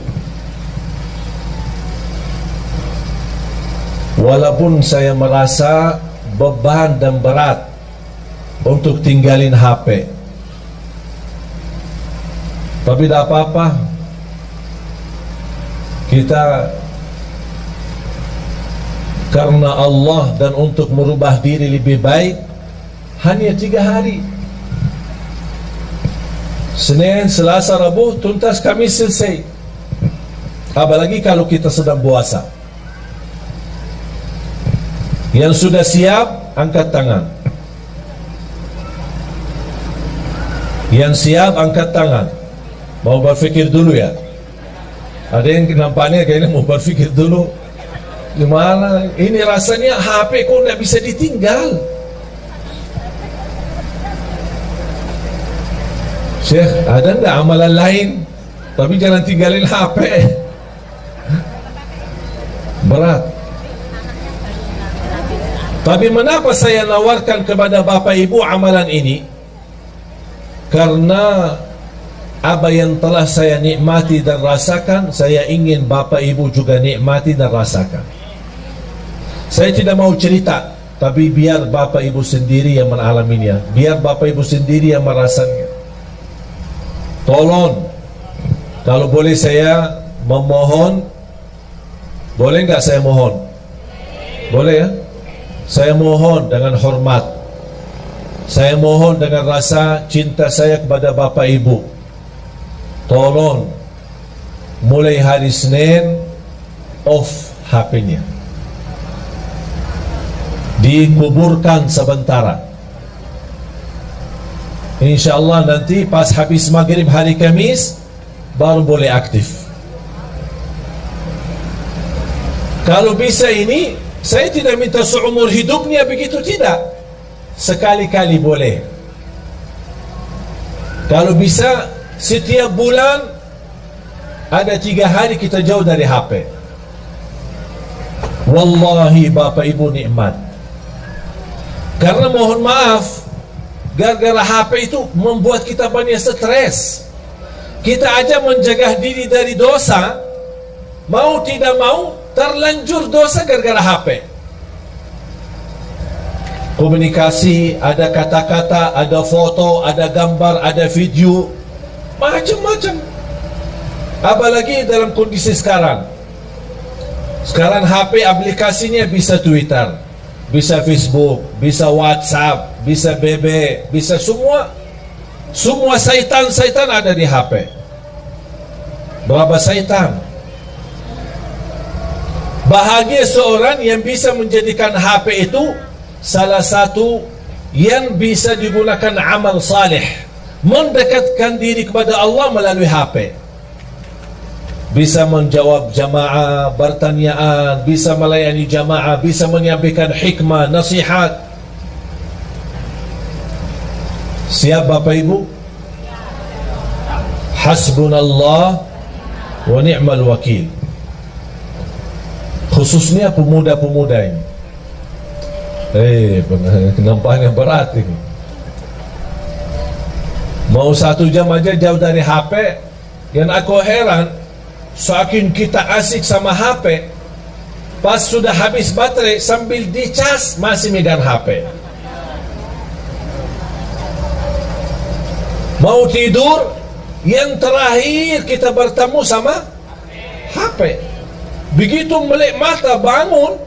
walaupun saya merasa beban dan berat untuk tinggalin HP, tapi tak apa-apa. Kita karena Allah dan untuk merubah diri lebih baik, hanya 3 hari. Senin, Selasa, Rabu, tuntas, Kamis selesai. Apalagi kalau kita sedang puasa. Yang sudah siap, angkat tangan. Yang siap, angkat tangan. Mau berfikir dulu ya. Ada yang nampaknya kayaknya mau berfikir dulu. Gimana? Ini rasanya HP kok tidak bisa ditinggal. Syekh, ada enggak amalan lain? Tapi jangan tinggalin HP. Berat. Tapi mengapa saya nawarkan kepada Bapak Ibu amalan ini? Karena apa yang telah saya nikmati dan rasakan, saya ingin Bapak Ibu juga nikmati dan rasakan. Saya tidak mau cerita, tapi biar Bapak Ibu sendiri yang mengalaminya, biar Bapak Ibu sendiri yang merasakannya. Tolong, kalau boleh saya memohon, boleh nggak saya mohon? Boleh ya? Saya mohon dengan hormat, saya mohon dengan rasa cinta saya kepada Bapak Ibu, tolong mulai hari Senin off HP-nya, dikuburkan sementara. InsyaAllah nanti pas habis maghrib hari Kamis baru boleh aktif. Kalau bisa ini, saya tidak minta seumur hidupnya begitu, tidak. Sekali-kali boleh. Kalau bisa setiap bulan ada 3 hari kita jauh dari HP. Wallahi Bapak Ibu nikmat. Karena mohon maaf, gara-gara HP itu membuat kita banyak stres. Kita aja menjaga diri dari dosa, mau tidak mau terlanjur dosa gara-gara HP. Komunikasi, ada kata-kata, ada foto, ada gambar, ada video, macam-macam. Apalagi dalam kondisi sekarang. Sekarang HP aplikasinya bisa Twitter, bisa Facebook, bisa WhatsApp, bisa BB, bisa semua. Semua syaitan ada di HP. Berapa syaitan? Bahagia seorang yang bisa menjadikan HP itu salah satu yang bisa digunakan amal saleh, mendekatkan diri kepada Allah melalui HP. Bisa menjawab jamaah, pertanyaan, bisa melayani jamaah, bisa menyampaikan hikmah, nasihat. Siap Bapak Ibu? Hasbunallah wa ni'mal wakil. Khususnya pemuda-pemuda ini. Nampaknya berat ini. Mau 1 jam aja jauh dari HP. Yang aku heran, saking kita asik sama HP, pas sudah habis baterai sambil dicas masih megang HP. Mau tidur, yang terakhir kita bertemu sama HP. Begitu melek mata bangun,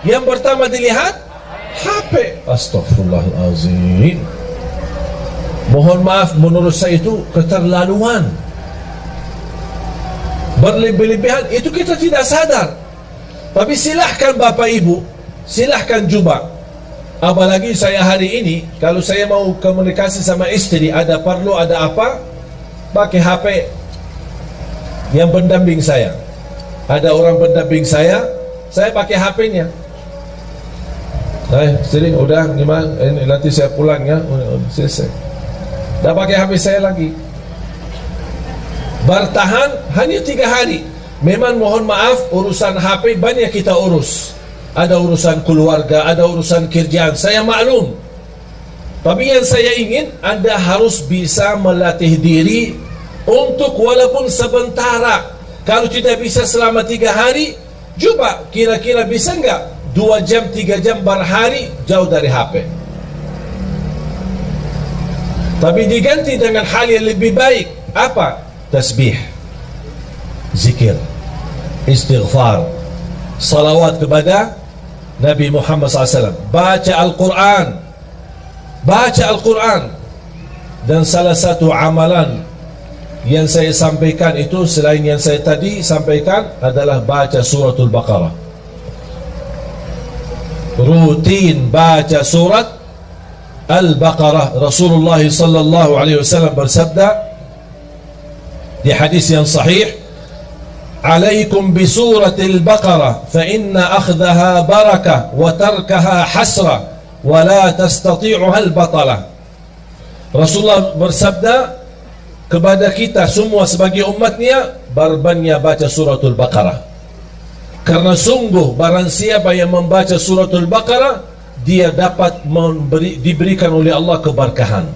yang pertama dilihat HP. Astaghfirullahalazim. Mohon maaf, menurut saya itu keterlaluan, berlebih-lebihan. Itu kita tidak sadar. Tapi silahkan Bapak Ibu, silahkan coba. Apalagi saya hari ini, kalau saya mau komunikasi sama istri, ada perlu, ada apa, pakai HP yang pendamping saya. Ada orang pendamping saya pakai HP-nya. Istri, udah gimana? Ini nanti saya pulang ya, selesai. Dah pakai HP saya lagi. Bertahan hanya 3 hari. Memang mohon maaf, urusan HP banyak kita urus. Ada urusan keluarga, ada urusan kerjaan, saya maklum. Tapi yang saya ingin, Anda harus bisa melatih diri untuk walaupun sementara. Kalau tidak bisa selama 3 hari, coba kira-kira bisa enggak 2 jam, 3 jam per hari jauh dari HP. Tapi diganti dengan hal yang lebih baik. Apa? Tasbih, zikir, istighfar, salawat kepada Nabi Muhammad SAW, baca Al-Quran, baca Al-Quran. Dan salah satu amalan yang saya sampaikan itu, selain yang saya tadi sampaikan, adalah baca suratul Baqarah. Rutin baca surat Al-Baqarah. Rasulullah sallallahu alaihi wasallam bersabda di hadis yang sahih, "Alaikum bi suratil Baqarah fa inna akhdaha barakah wa tarkaha hasra wa la tastati'uha al-batalah." Rasulullah bersabda kepada kita semua sebagai umatnya, berbanyak baca suratul Baqarah. Karena sungguh barang siapa yang membaca suratul Baqarah, dia dapat diberikan oleh Allah keberkahan.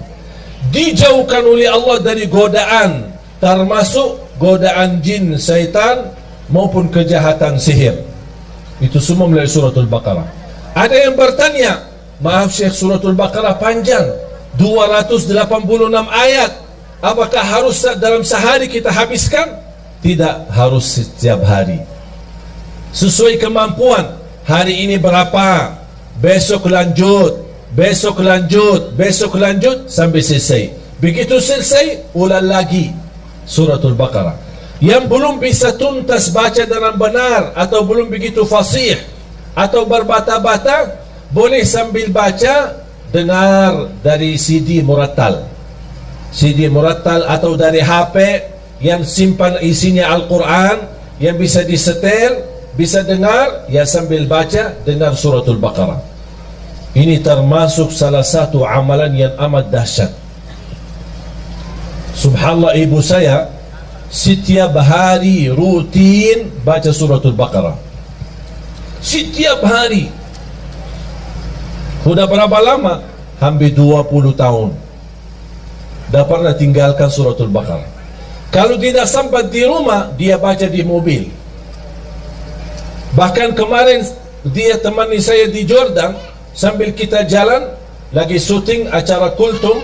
dijauhkan oleh Allah dari godaan, termasuk godaan jin, syaitan maupun kejahatan sihir. Itu semua melalui suratul Baqarah. Ada yang bertanya, maaf Syekh, suratul Baqarah panjang, 286 ayat, apakah harus dalam sehari kita habiskan? Tidak harus setiap hari, sesuai kemampuan. Hari ini berapa, besok lanjut, besok lanjut, besok lanjut sampai selesai. Begitu selesai, ulang lagi suratul Baqarah. Yang belum bisa tuntas baca dengan benar, atau belum begitu fasih, atau berbata-bata, boleh sambil baca dengar dari CD murattal, CD murattal, atau dari HP yang simpan isinya Al-Quran, yang bisa disetel, bisa dengar, ya sambil baca dengar suratul Baqarah. Ini termasuk salah satu amalan yang amat dahsyat. Subhanallah, ibu saya setiap hari rutin baca suratul Baqarah. Setiap hari. Sudah berapa lama? Hampir 20 tahun. Dah pernah tinggalkan suratul Baqarah. Kalau tidak sempat di rumah, dia baca di mobil. Bahkan kemarin dia temani saya di Jordan, sambil kita jalan lagi syuting acara Kultum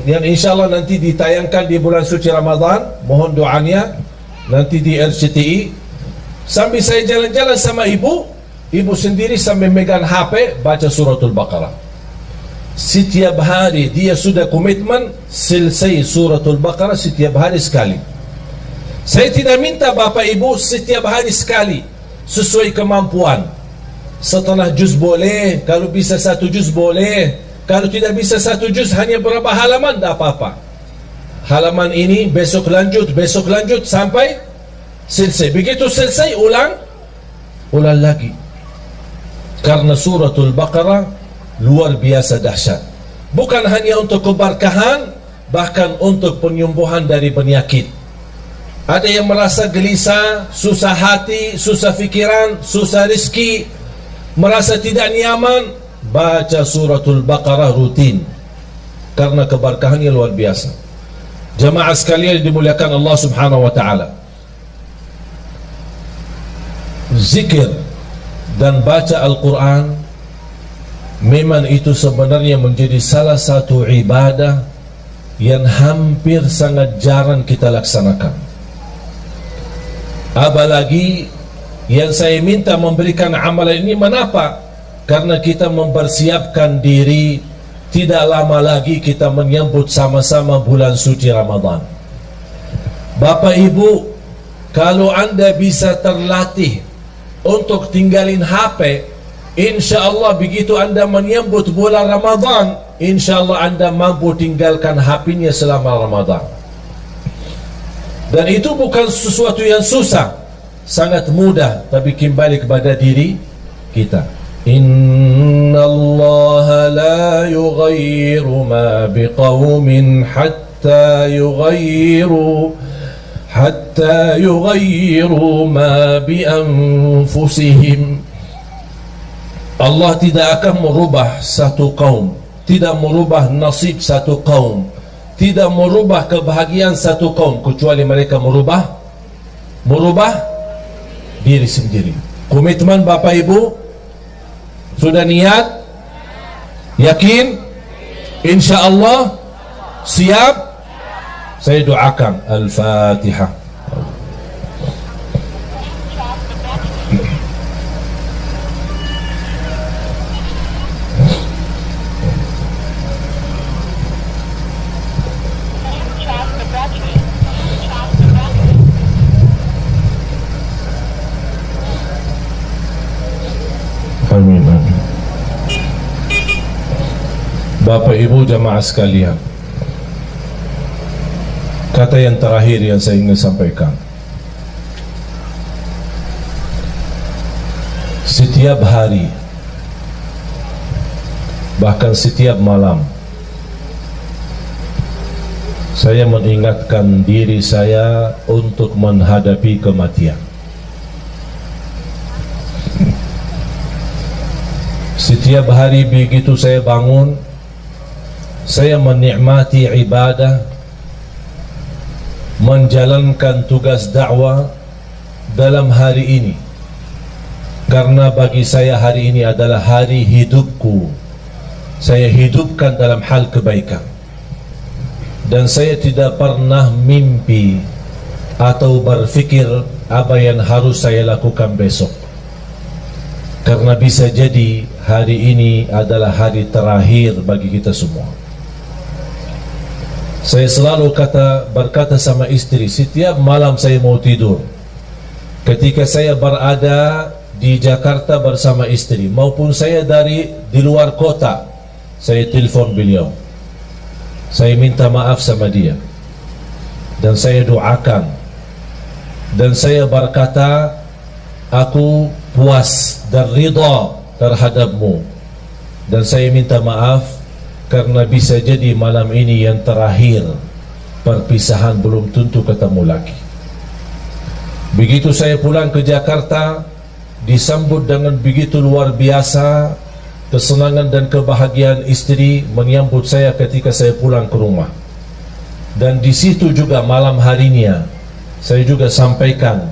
yang insyaAllah nanti ditayangkan di bulan suci Ramadan. Mohon doanya nanti di RCTI. Sambil saya jalan-jalan sama ibu sendiri sambil megang HP baca suratul Baqarah. Setiap hari dia sudah komitmen selesai suratul Baqarah setiap hari sekali. Saya tidak minta bapak ibu setiap hari sekali, sesuai kemampuan. Setengah juz boleh, kalau bisa 1 juz boleh, kalau tidak bisa 1 juz hanya berapa halaman, tak apa-apa. Halaman ini besok lanjut sampai selesai. Begitu selesai ulang lagi. Karena suratul Baqarah luar biasa dahsyat. Bukan hanya untuk keberkahan, bahkan untuk penyembuhan dari penyakit. Ada yang merasa gelisah, susah hati, susah fikiran, susah rezeki, merasa tidak nyaman, baca suratul Baqarah rutin, karena keberkahannya luar biasa. Jamaah sekalian dimuliakan Allah Subhanahu wa taala, zikir dan baca Al-Quran memang itu sebenarnya menjadi salah satu ibadah yang hampir sangat jarang kita laksanakan. Apalagi yang saya minta memberikan amalan ini, mengapa? Karena kita mempersiapkan diri, tidak lama lagi kita menyambut sama-sama bulan suci Ramadan. Bapak Ibu, kalau anda bisa terlatih untuk tinggalin HP, insya Allah begitu anda menyambut bulan Ramadan, insya Allah anda mampu tinggalkan HP-nya selama Ramadan. Dan itu bukan sesuatu yang susah, sangat mudah, tapi kembali kepada diri kita. Inna Allah la yughayyiru ma biqawmin hatta yughayyiru ma bi anfusihim. Allah tidak akan merubah satu kaum, tidak merubah nasib satu kaum, tidak merubah kebahagiaan satu kaum, kecuali mereka merubah diri sendiri. Komitmen Bapak Ibu sudah niat, yakin, insya Allah siap. Saya doakan. Al-Fatihah. Amin. Bapak Ibu jamaah sekalian, kata yang terakhir yang saya ingin sampaikan, setiap hari, bahkan setiap malam, saya mengingatkan diri saya untuk menghadapi kematian. Setiap hari begitu saya bangun, saya menikmati ibadah, menjalankan tugas dakwah dalam hari ini, karena bagi saya hari ini adalah hari hidupku. Saya hidupkan dalam hal kebaikan, dan saya tidak pernah mimpi atau berfikir apa yang harus saya lakukan besok, karena bisa jadi hari ini adalah hari terakhir bagi kita semua. Saya selalu berkata sama istri setiap malam saya mau tidur, ketika saya berada di Jakarta bersama istri, maupun saya di luar kota, saya telepon beliau, saya minta maaf sama dia, dan saya doakan, dan saya berkata, aku puas dan ridha terhadapmu, dan saya minta maaf karena bisa jadi malam ini yang terakhir, perpisahan belum tentu ketemu lagi. Begitu saya pulang ke Jakarta, disambut dengan begitu luar biasa kesenangan dan kebahagiaan istri menyambut saya ketika saya pulang ke rumah. Dan di situ juga malam harinya saya juga sampaikan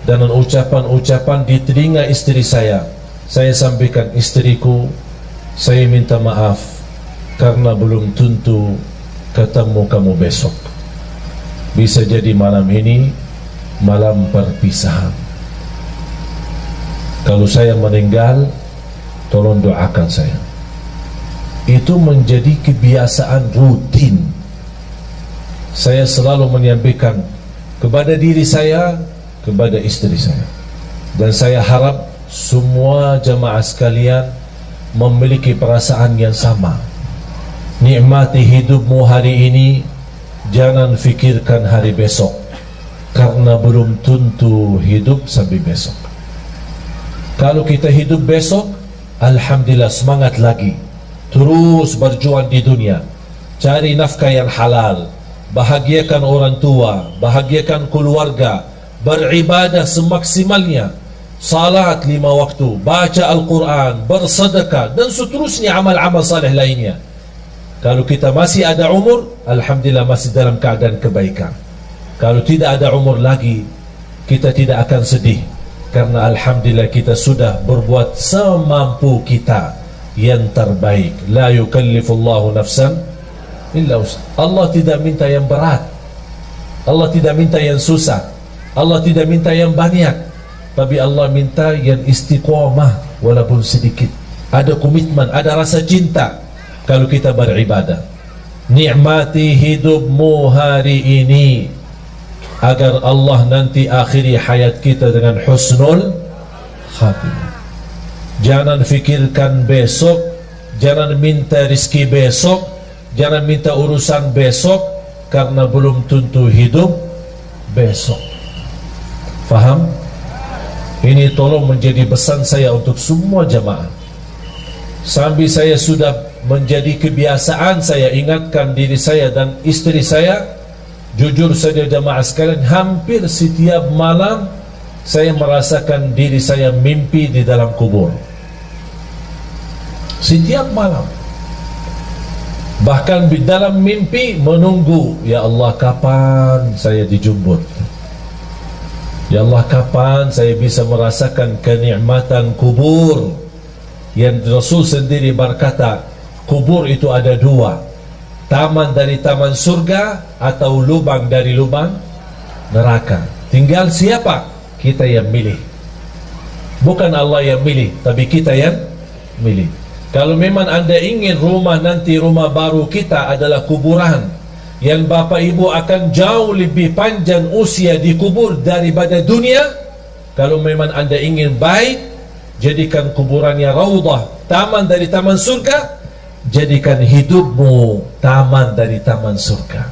dengan ucapan-ucapan di telinga istri saya sampaikan, istriku, saya minta maaf karena belum tentu ketemu kamu besok. Bisa jadi malam ini malam perpisahan. Kalau saya meninggal, tolong doakan saya. Itu menjadi kebiasaan rutin. Saya selalu menyampaikan kepada diri saya, kepada istri saya. Dan saya harap semua jamaah sekalian memiliki perasaan yang sama. Nikmati hidupmu hari ini, jangan fikirkan hari besok, karena belum tentu hidup sampai besok. Kalau kita hidup besok, alhamdulillah, semangat lagi, terus berjuang di dunia, cari nafkah yang halal, bahagiakan orang tua, bahagiakan keluarga, beribadah semaksimalnya, salat 5 waktu, baca Al-Quran, bersedekah, dan seterusnya amal-amal saleh lainnya. Kalau kita masih ada umur, alhamdulillah masih dalam keadaan kebaikan. Kalau tidak ada umur lagi, kita tidak akan sedih, karena alhamdulillah kita sudah berbuat semampu kita yang terbaik. La yukallifullahu nafsan illa wus'aha. Allah tidak minta yang berat, Allah tidak minta yang susah, Allah tidak minta yang banyak, tapi Allah minta yang istiqamah walaupun sedikit. Ada komitmen, ada rasa cinta kalau kita beribadah. Nikmati hidupmu hari ini, agar Allah nanti akhiri hayat kita dengan husnul khatimah. Jangan fikirkan besok, jangan minta rizki besok, jangan minta urusan besok, karena belum tentu hidup besok. Faham? Ini tolong menjadi pesan saya untuk semua jamaah. Sambil saya sudah menjadi kebiasaan, saya ingatkan diri saya dan istri saya. Jujur saja jamaah sekalian, hampir setiap malam saya merasakan diri saya mimpi di dalam kubur. Setiap malam, bahkan di dalam mimpi menunggu, ya Allah kapan saya dijemput, ya Allah kapan saya bisa merasakan kenikmatan kubur. Yang Rasul sendiri berkata, kubur itu ada 2, taman dari taman surga atau lubang dari lubang neraka. Tinggal siapa? Kita yang milih. Bukan Allah yang milih, tapi kita yang milih. Kalau memang anda ingin rumah nanti, rumah baru kita adalah kuburan, yang bapak ibu akan jauh lebih panjang usia di kubur daripada dunia. Kalau memang anda ingin baik, jadikan kuburannya raudhah, taman dari taman surga. Jadikan hidupmu taman dari taman surga.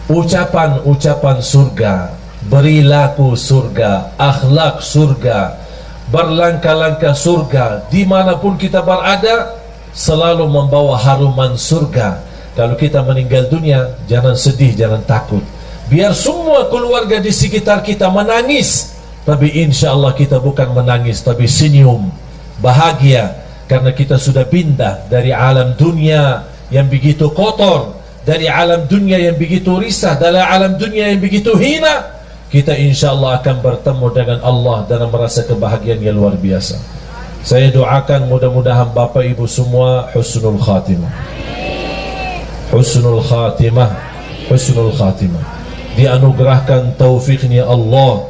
Ucapan-ucapan surga, berilaku surga, akhlak surga, berlangkah-langkah surga, dimanapun kita berada selalu membawa haruman surga. Kalau kita meninggal dunia, jangan sedih, jangan takut. Biar semua keluarga di sekitar kita menangis, tapi insya Allah kita bukan menangis, tapi senyum, bahagia, karena kita sudah pindah dari alam dunia yang begitu kotor, dari alam dunia yang begitu risah, dari alam dunia yang begitu hina, kita insyaAllah akan bertemu dengan Allah dalam merasa kebahagiaan yang luar biasa. Saya doakan mudah-mudahan Bapak Ibu semua husnul khatimah, husnul khatimah, husnul khatimah, dianugerahkan taufiknya Allah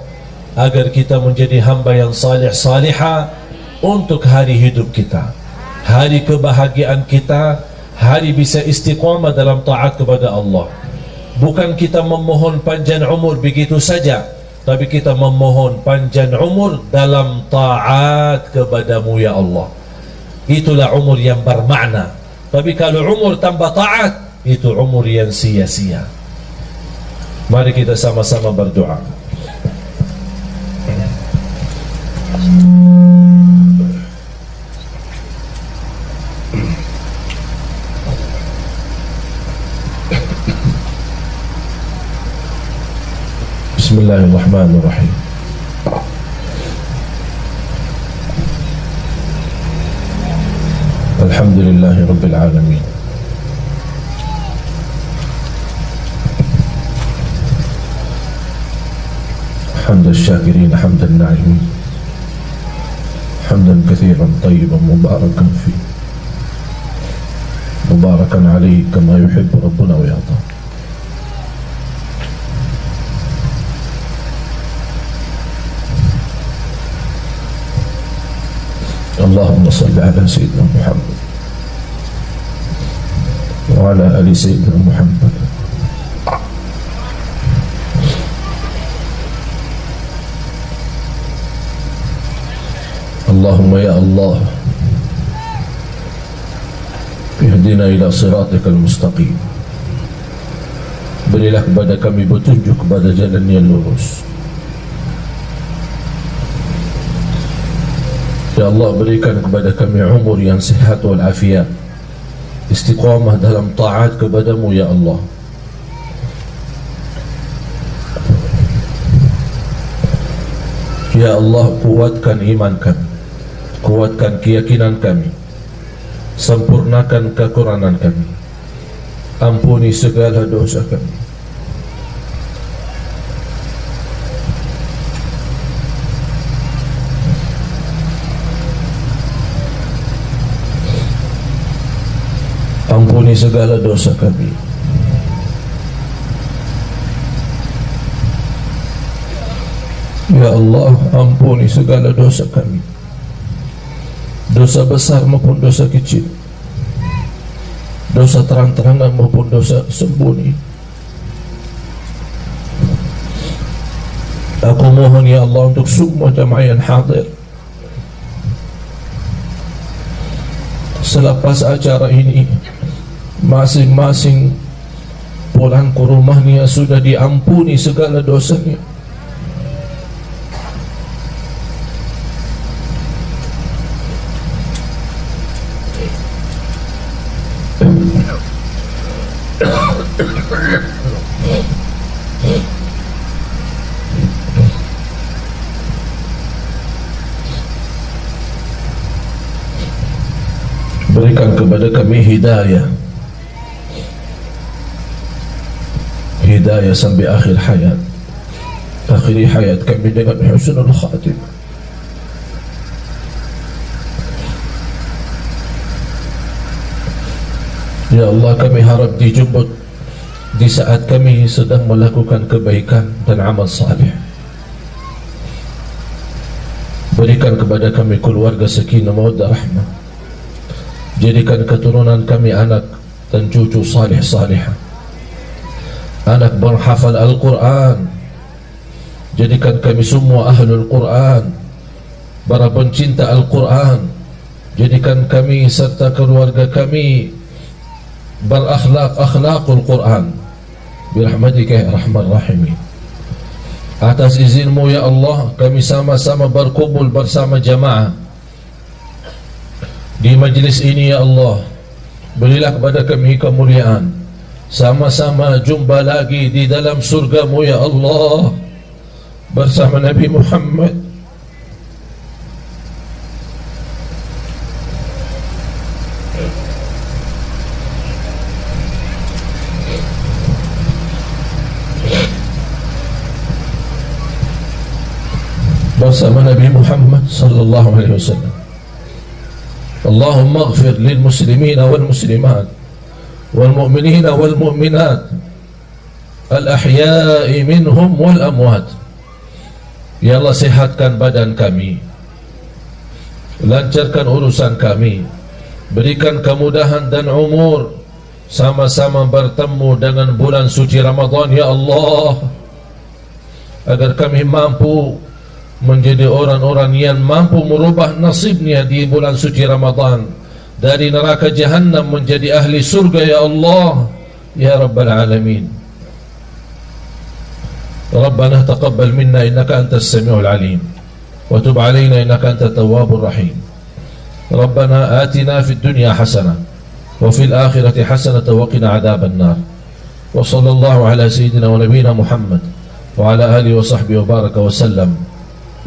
agar kita menjadi hamba yang salih salihah untuk hari hidup kita, hari kebahagiaan kita, hari bisa istiqamah dalam taat kepada Allah. Bukan kita memohon panjang umur begitu saja, tapi kita memohon panjang umur dalam taat kepadamu ya Allah. Itulah umur yang bermakna. Tapi kalau umur tanpa taat, itu umur yang sia-sia. Mari kita sama-sama berdoa. Bismillahirrahmanirrahim. Alhamdulillahi Rabbil Alamin. حمد الشاكرين حمد الناعمين حمدا كثيرا طيبا مباركا فيه مباركا عليه كما يحب ربنا ويرضى. اللهم صل على سيدنا محمد وعلى آل سيدنا محمد. اللهم يا الله اهدنا إلى صراطك المستقيم. Berilah kepada kami petunjuk kepada jalan yang lurus. Ya Allah, berikan kepada kami umur yang sihat wal afiat, istiqamah dalam taat kepadamu ya Allah. Ya Allah, kuatkan iman kami, kuatkan keyakinan kami, sempurnakan kekurangan kami, ampuni segala dosa kami. Ampuni segala dosa kami. Ya Allah, ampuni segala dosa kami, dosa besar maupun dosa kecil, dosa terang-terangan maupun dosa sembunyi. Aku mohon ya Allah untuk semua jamaah yang hadir, selepas acara ini masing-masing pulang ke rumahnya sudah diampuni segala dosanya. Berikan kepada kami hidayah, hidayah sampai akhir hayat. Akhiri hayat kami dengan husnul khatimah. Ya Allah, kami harap dijemput di saat kami sedang melakukan kebaikan dan amal salih. Berikan kepada kami keluarga sakinah mawaddah rahmah. Jadikan keturunan kami anak dan cucu salih salihah, anak berhafal Al-Quran. Jadikan kami semua ahlul Quran, para pencinta Al-Quran. Jadikan kami serta keluarga kami berakhlak-akhlakul Quran birahmatika ya arhamar rahimin. Atas izinmu ya Allah, kami sama-sama berkumpul bersama jamaah di majlis ini ya Allah. Berilah kepada kami kemuliaan, sama-sama jumpa lagi di dalam surgamu ya Allah bersama Nabi Muhammad. bersama Nabi Muhammad sallallahu alaihi wasallam. Allahumma ighfir lil muslimina wal muslimat wal mu'minina wal mu'minat al ahya'i minhum wal amwat. Ya Allah, sehatkan badan kami, lancarkan urusan kami, berikan kemudahan dan umur, sama-sama bertemu dengan bulan suci Ramadan ya Allah, agar kami mampu menjadi orang-orang yang mampu merubah nasibnya di bulan suci Ramadan, dari neraka jahannam menjadi ahli surga ya Allah ya Rabbal Alamin. ربنا تقبل منا إنك أنت السميع العليم وتب علينا إنك أنت التواب الرحيم. ربنا آتنا في الدنيا حسنة وفي الآخرة حسنة وقنا عذاب النار. وصلى الله على سيدنا ونبينا محمد وعلى آله وصحبه وبارك وسلم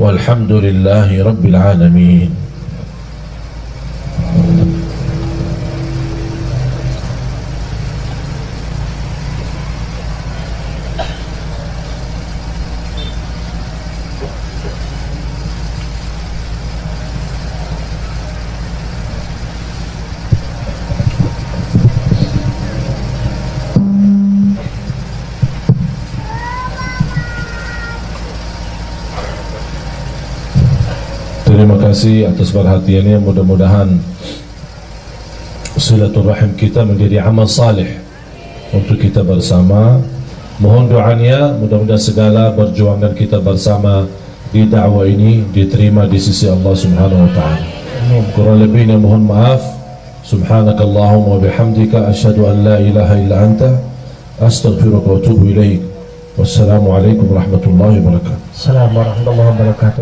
والحمد لله رب العالمين. Terima kasih atas perhatiannya. Mudah-mudahan silaturahim kita menjadi amal salih untuk kita bersama. Mohon doanya, mudah-mudahan segala perjuangan kita bersama di dakwah ini diterima di sisi Allah Subhanahu wa taala. Kurang lebihnya mohon maaf. Subhanakallahumma wa bihamdika asyhadu an la ilaha illa anta astaghfiruka wa atubu ilaik. Wassalamualaikum warahmatullahi wabarakatuh. Assalamualaikum warahmatullahi wabarakatuh.